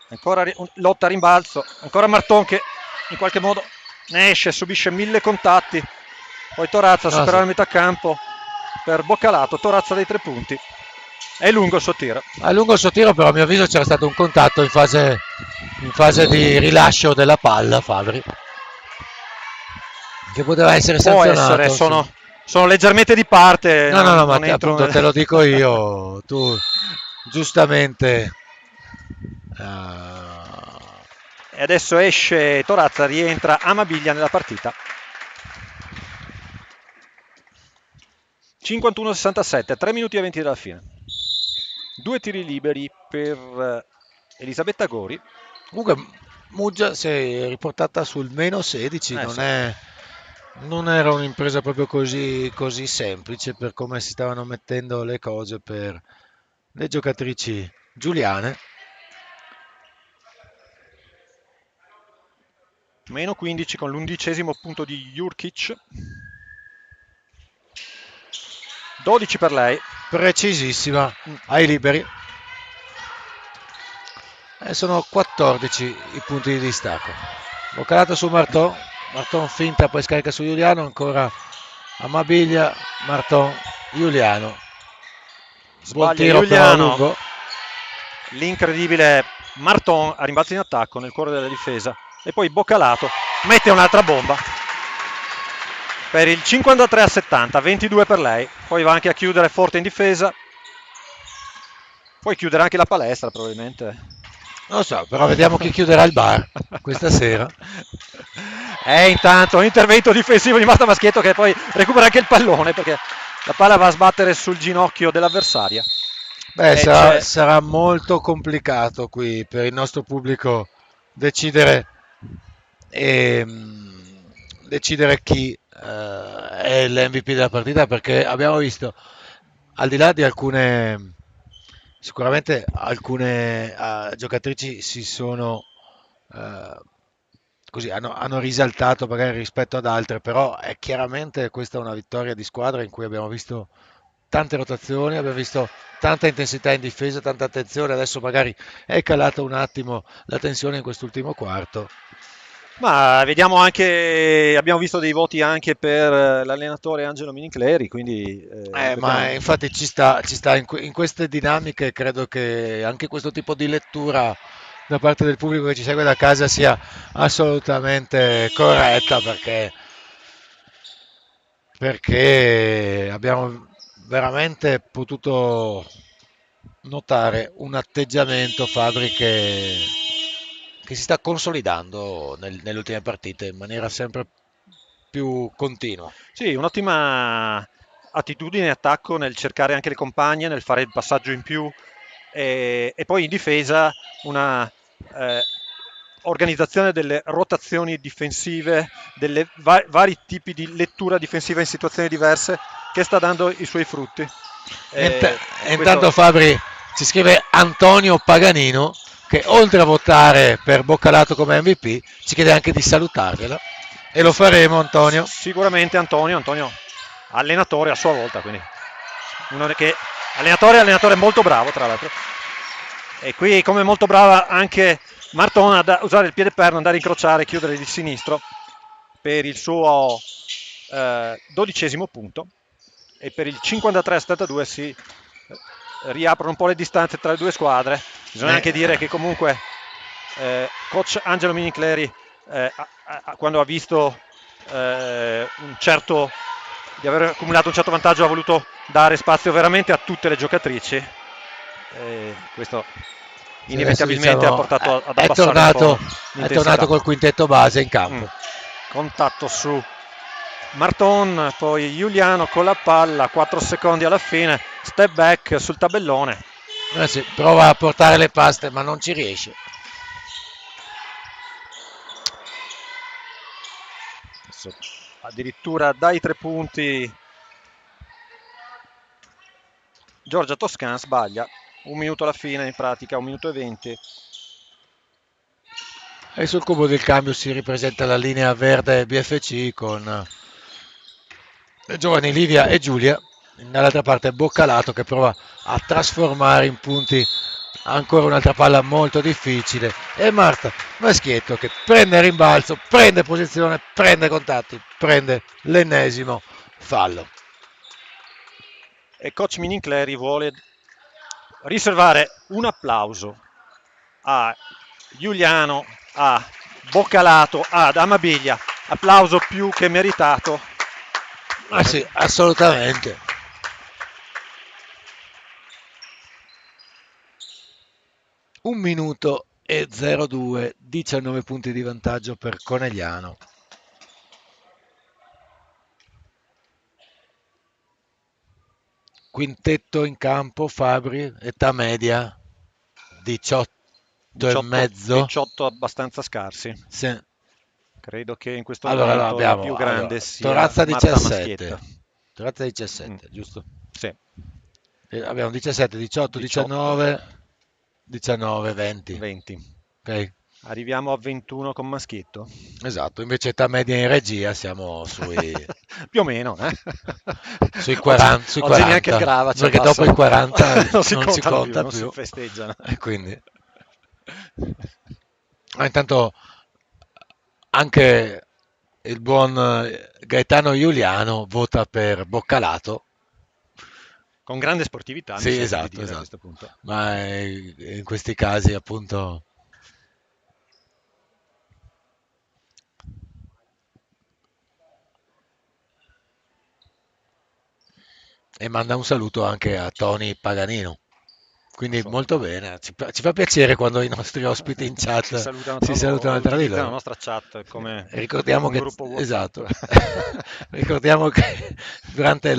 ancora lotta a rimbalzo, ancora Marton che in qualche modo ne esce, subisce 1000 contatti, poi Torazza supera la metà campo per Boccalato, Torazza dei 3 punti, è lungo il suo tiro. È lungo il suo tiro, però a mio avviso c'era stato un contatto in fase di rilascio della palla, Fabri, che poteva essere sanzionato. Può essere, sono leggermente di parte. No, ma appunto te lo dico io, tu giustamente... E adesso esce Torazza, rientra Amabiglia nella partita. 51-67, 3 minuti e 20 dalla fine. 2 tiri liberi per Elisabetta Gori. Comunque Muggia si è riportata sul meno 16, non era un'impresa proprio così semplice per come si stavano mettendo le cose per le giocatrici giuliane. Meno 15 con l'11° punto di Jurkic. 12 per lei. Precisissima, ai liberi. E sono 14 i punti di distacco. Boccalato su Marton finta, poi scarica su Giuliano, ancora Amabiglia, Marton, Giuliano. Buon tiro però lungo. L'incredibile Marton a rimbalzo in attacco nel cuore della difesa. E poi Boccalato mette un'altra bomba per il 53-70, 22 per lei. Poi va anche a chiudere forte in difesa. Puoi chiudere anche la palestra probabilmente. Non lo so, però vediamo chi chiuderà il bar questa sera. E intanto un intervento difensivo di Marta Maschietto che poi recupera anche il pallone perché la palla va a sbattere sul ginocchio dell'avversaria. Sarà molto complicato qui per il nostro pubblico decidere chi è l'MVP della partita, perché abbiamo visto, al di là di alcune giocatrici si sono così hanno risaltato magari rispetto ad altre, però è chiaramente questa una vittoria di squadra in cui abbiamo visto tante rotazioni, abbiamo visto tanta intensità in difesa, tanta attenzione. Adesso magari è calata un attimo la tensione in quest'ultimo quarto. Ma vediamo anche, abbiamo visto dei voti anche per l'allenatore Angelo Minicleri, quindi ma infatti ci sta in queste dinamiche. Credo che anche questo tipo di lettura da parte del pubblico che ci segue da casa sia assolutamente corretta, perché abbiamo veramente potuto notare un atteggiamento Fabri che si sta consolidando nelle ultime partite in maniera sempre più continua. Sì, un'ottima attitudine e attacco nel cercare anche le compagne, nel fare il passaggio in più e poi in difesa una organizzazione delle rotazioni difensive, delle vari tipi di lettura difensiva in situazioni diverse che sta dando i suoi frutti. E intanto Fabri ci scrive Antonio Paganino che oltre a votare per Boccalato come MVP ci chiede anche di salutargliela e lo faremo Antonio. Sicuramente Antonio allenatore a sua volta, quindi allenatore molto bravo tra l'altro. E qui come molto brava anche Marton ad usare il piede perno, andare a incrociare, chiudere di sinistro per il suo 12° punto e per il 53-72 si riaprono un po' le distanze tra le due squadre. Bisogna anche dire che comunque coach Angelo Minicleri quando ha visto di aver accumulato un certo vantaggio ha voluto dare spazio veramente a tutte le giocatrici. Questo inevitabilmente ha portato ad abbassare un po' l'intensità. È tornato col quintetto base in campo. Contatto su Marton, poi Giuliano con la palla, 4 secondi alla fine, step back sul tabellone. Sì, prova a portare le paste ma non ci riesce. Adesso addirittura dai 3 punti Giorgia Toscan sbaglia, 1 minuto alla fine in pratica, 1 minuto e 20. E sul cubo del cambio si ripresenta la linea verde BFC con le giovani Livia e Giulia, dall'altra parte Boccalato che prova a trasformare in punti ancora un'altra palla molto difficile e Marta Maschietto che prende rimbalzo, prende posizione, prende contatti, prende l'ennesimo fallo. E coach Minincleri vuole riservare un applauso a Giuliano, a Boccalato, ad Amabiglia, applauso più che meritato. Ma sì, assolutamente. Un minuto e 02, 19 punti di vantaggio per Conegliano. Quintetto in campo, Fabri, età media 18 e mezzo. 18 abbastanza scarsi. Sì. Credo che in questo Allora, momento abbiamo, il più grande sia Torazza Marta 17. Maschietto. Torazza 17, giusto? Sì. Abbiamo 17, 18, 19, 19, 20. 20. Ok. Arriviamo a 21 con Maschietto. Esatto, invece età media in regia siamo sui più o meno, sui 40, oggi, sui 40. Oggi neanche il grava c'è, perché dopo i 40 non si non conta più, più. non si festeggiano. E quindi intanto anche il buon Gaetano Giuliano vota per Boccalato. Con grande sportività, sì, mi sento esatto, di dire esatto. a questo punto. Ma in questi casi appunto e manda un saluto anche a Tony Paganino. Quindi molto bene, ci fa piacere quando i nostri ospiti in chat si salutano tra di loro. La nostra chat come ricordiamo un che, gruppo WhatsApp. Esatto. Ricordiamo che durante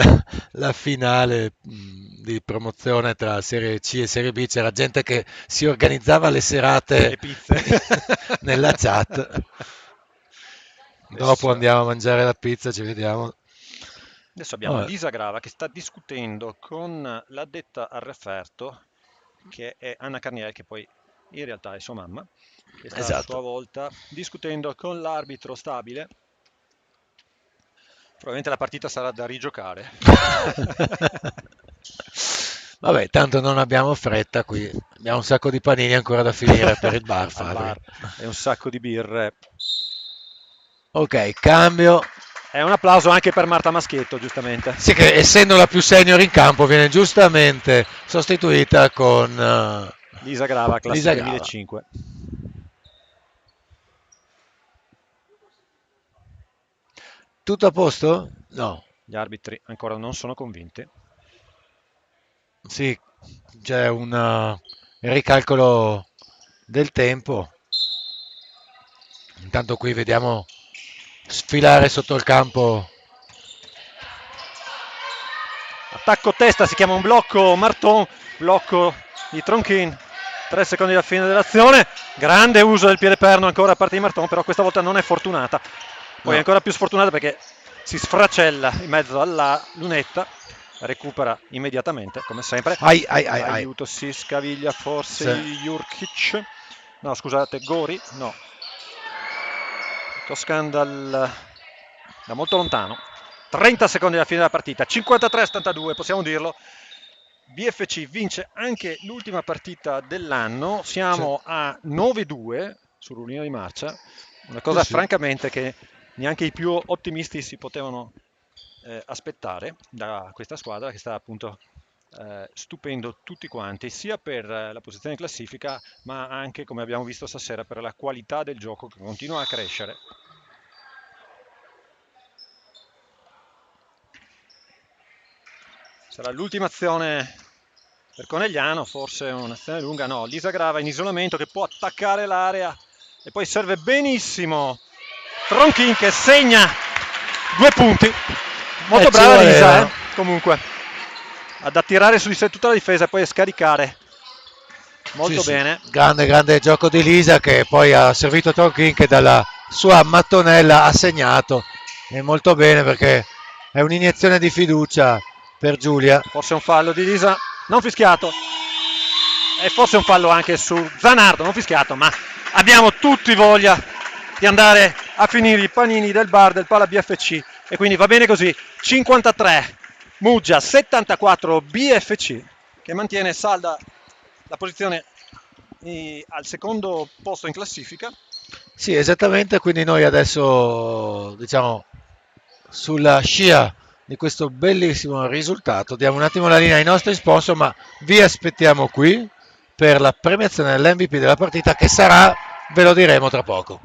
la finale di promozione tra Serie C e Serie B c'era gente che si organizzava le serate nella chat. Dopo andiamo a mangiare la pizza, ci vediamo. Adesso abbiamo Lisa Grava che sta discutendo con l'addetta al referto, che è Anna Carniel, che poi in realtà è sua mamma, che sta a sua volta discutendo con l'arbitro stabile. Probabilmente la partita sarà da rigiocare. Vabbè, tanto non abbiamo fretta qui, abbiamo un sacco di panini ancora da finire per il bar, e un sacco di birre. Ok, cambio. È un applauso anche per Marta Maschietto, giustamente. Sì, che essendo la più senior in campo viene giustamente sostituita con Lisa Grava, classe 2005. Tutto a posto? No. Gli arbitri ancora non sono convinti. Sì, c'è un ricalcolo del tempo. Intanto qui vediamo sfilare sotto il campo. Attacco testa, si chiama un blocco Marton, blocco di Tronkin. 3 secondi alla fine dell'azione, grande uso del piede perno ancora da parte di Marton, però questa volta non è fortunata. Poi No. ancora più sfortunata perché si sfracella in mezzo alla lunetta, recupera immediatamente come sempre. Aiuto, si scaviglia forse Jurkic. No, scusate, Gori, no. Toscan da molto lontano. 30 secondi alla fine della partita, 53-72, possiamo dirlo. BFC vince anche l'ultima partita dell'anno, siamo a 9-2 sul rullino di marcia, una cosa francamente che neanche i più ottimisti si potevano aspettare da questa squadra che sta appunto stupendo tutti quanti, sia per la posizione in classifica, ma anche, come abbiamo visto stasera, per la qualità del gioco che continua a crescere. Sarà l'ultima azione per Conegliano, forse un'azione lunga, no, Lisa Grava in isolamento che può attaccare l'area e poi serve benissimo Tronkin che segna 2 punti. Molto brava Lisa, comunque, ad attirare su di sé tutta la difesa e poi a scaricare. Molto bene. Grande gioco di Lisa che poi ha servito Tronkin che dalla sua mattonella ha segnato. E molto bene perché è un'iniezione di fiducia per Giulia. Forse un fallo di Lisa, non fischiato. E forse un fallo anche su Zanardo, non fischiato, ma abbiamo tutti voglia di andare a finire i panini del bar del Pala BFC e quindi va bene così. 53 Muggia, 74 BFC che mantiene salda la posizione al secondo posto in classifica. Sì, esattamente, quindi noi adesso diciamo sulla scia di questo bellissimo risultato diamo un attimo la linea ai nostri sponsor, ma vi aspettiamo qui per la premiazione dell'MVP della partita che sarà, ve lo diremo tra poco.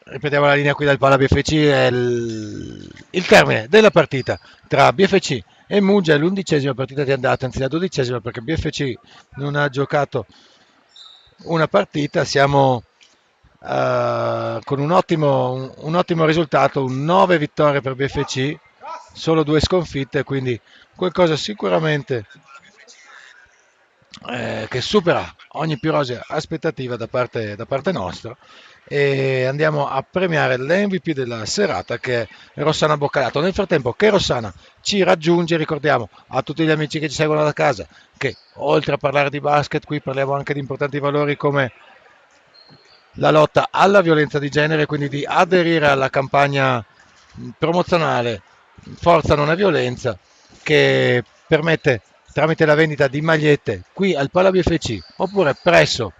Ripetiamo la linea qui dal Pala BFC, è il termine della partita tra BFC e Muggia, è l'11ª partita di andata, anzi la 12ª perché BFC non ha giocato una partita, siamo con un ottimo risultato, 9 vittorie per BFC, solo 2 sconfitte, quindi qualcosa sicuramente che supera ogni più rosea aspettativa da parte nostra. e andiamo a premiare l'MVP della serata, che è Rossana Boccalato. Nel frattempo che Rossana ci raggiunge, ricordiamo a tutti gli amici che ci seguono da casa che oltre a parlare di basket qui parliamo anche di importanti valori come la lotta alla violenza di genere, quindi di aderire alla campagna promozionale Forza Non è Violenza, che permette tramite la vendita di magliette qui al Pala BFC oppure presso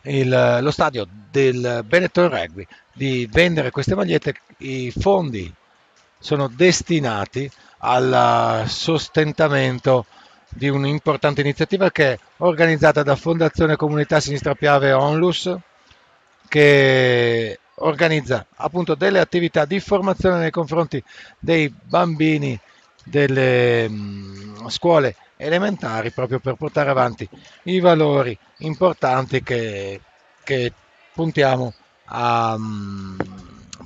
lo stadio del Benetton Rugby di vendere queste magliette. I fondi sono destinati al sostentamento di un'importante iniziativa che è organizzata da Fondazione Comunità Sinistra Piave Onlus, che organizza appunto delle attività di formazione nei confronti dei bambini delle scuole elementari, proprio per portare avanti i valori importanti che puntiamo a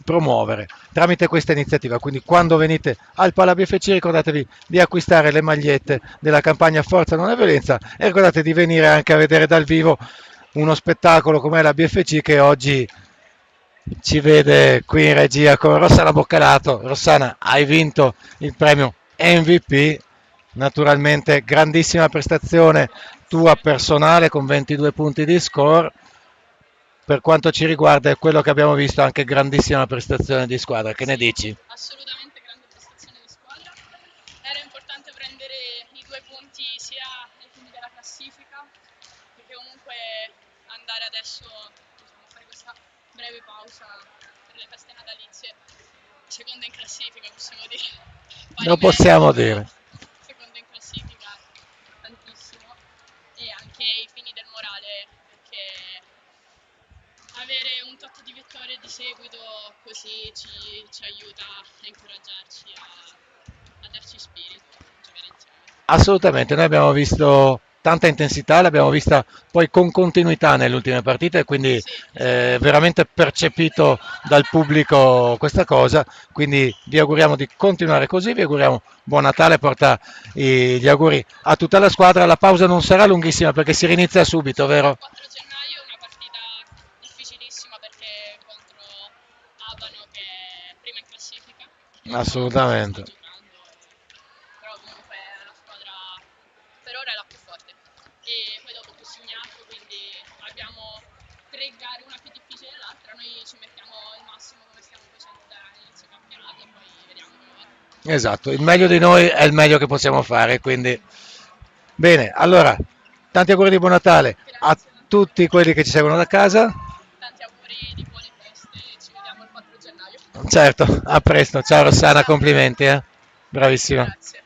promuovere tramite questa iniziativa. Quindi quando venite al Pala BFC ricordatevi di acquistare le magliette della campagna Forza Non è Violenza e ricordate di venire anche a vedere dal vivo uno spettacolo come la BFC, che oggi ci vede qui in regia con Rossana Boccalato. Rossana, hai vinto il premio MVP, naturalmente grandissima prestazione tua personale con 22 punti di score. Per quanto ci riguarda è quello che abbiamo visto, anche grandissima prestazione di squadra. Che ne dici? Assolutamente grande prestazione di squadra. Era importante prendere i 2 punti sia ai fini della classifica, perché comunque andare adesso, diciamo, a fare questa breve pausa per le feste natalizie, seconda in classifica possiamo dire. Lo possiamo dire. Seconda in classifica tantissimo, e anche i fini del morale, perché avere un tot di vittorie di seguito così ci aiuta a incoraggiarci, a darci spirito, a giocare insieme. Assolutamente, noi abbiamo visto tanta intensità, l'abbiamo vista poi con continuità nelle ultime partite, quindi veramente percepito dal pubblico questa cosa, quindi vi auguriamo di continuare così, vi auguriamo buon Natale, porta gli auguri a tutta la squadra. La pausa non sarà lunghissima perché si rinizia subito, vero? 4 gennaio una partita difficilissima, perché contro Abano, che è prima in classifica. Assolutamente. Sta giocando, però comunque la squadra per ora è la più forte. E poi dopo Cussignato, quindi abbiamo 3 gare, una più difficile dell'altra. Noi ci mettiamo il massimo come stiamo facendo da inizio campionato, e poi vediamo come va. Esatto, il meglio di noi è il meglio che possiamo fare, quindi bene, allora tanti auguri di buon Natale a tutti quelli che ci seguono da casa. Tanti auguri di buone feste e ci vediamo il 4 gennaio. Certo, a presto, ciao Rossana, complimenti, bravissima. Grazie.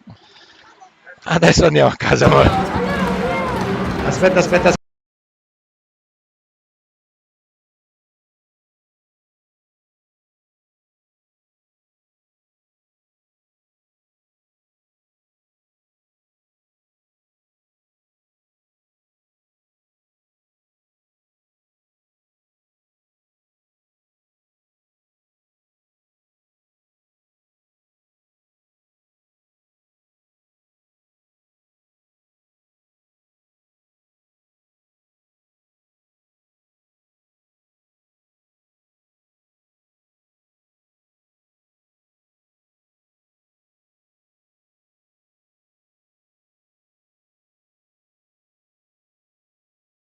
Adesso andiamo a casa, amore. Aspetta.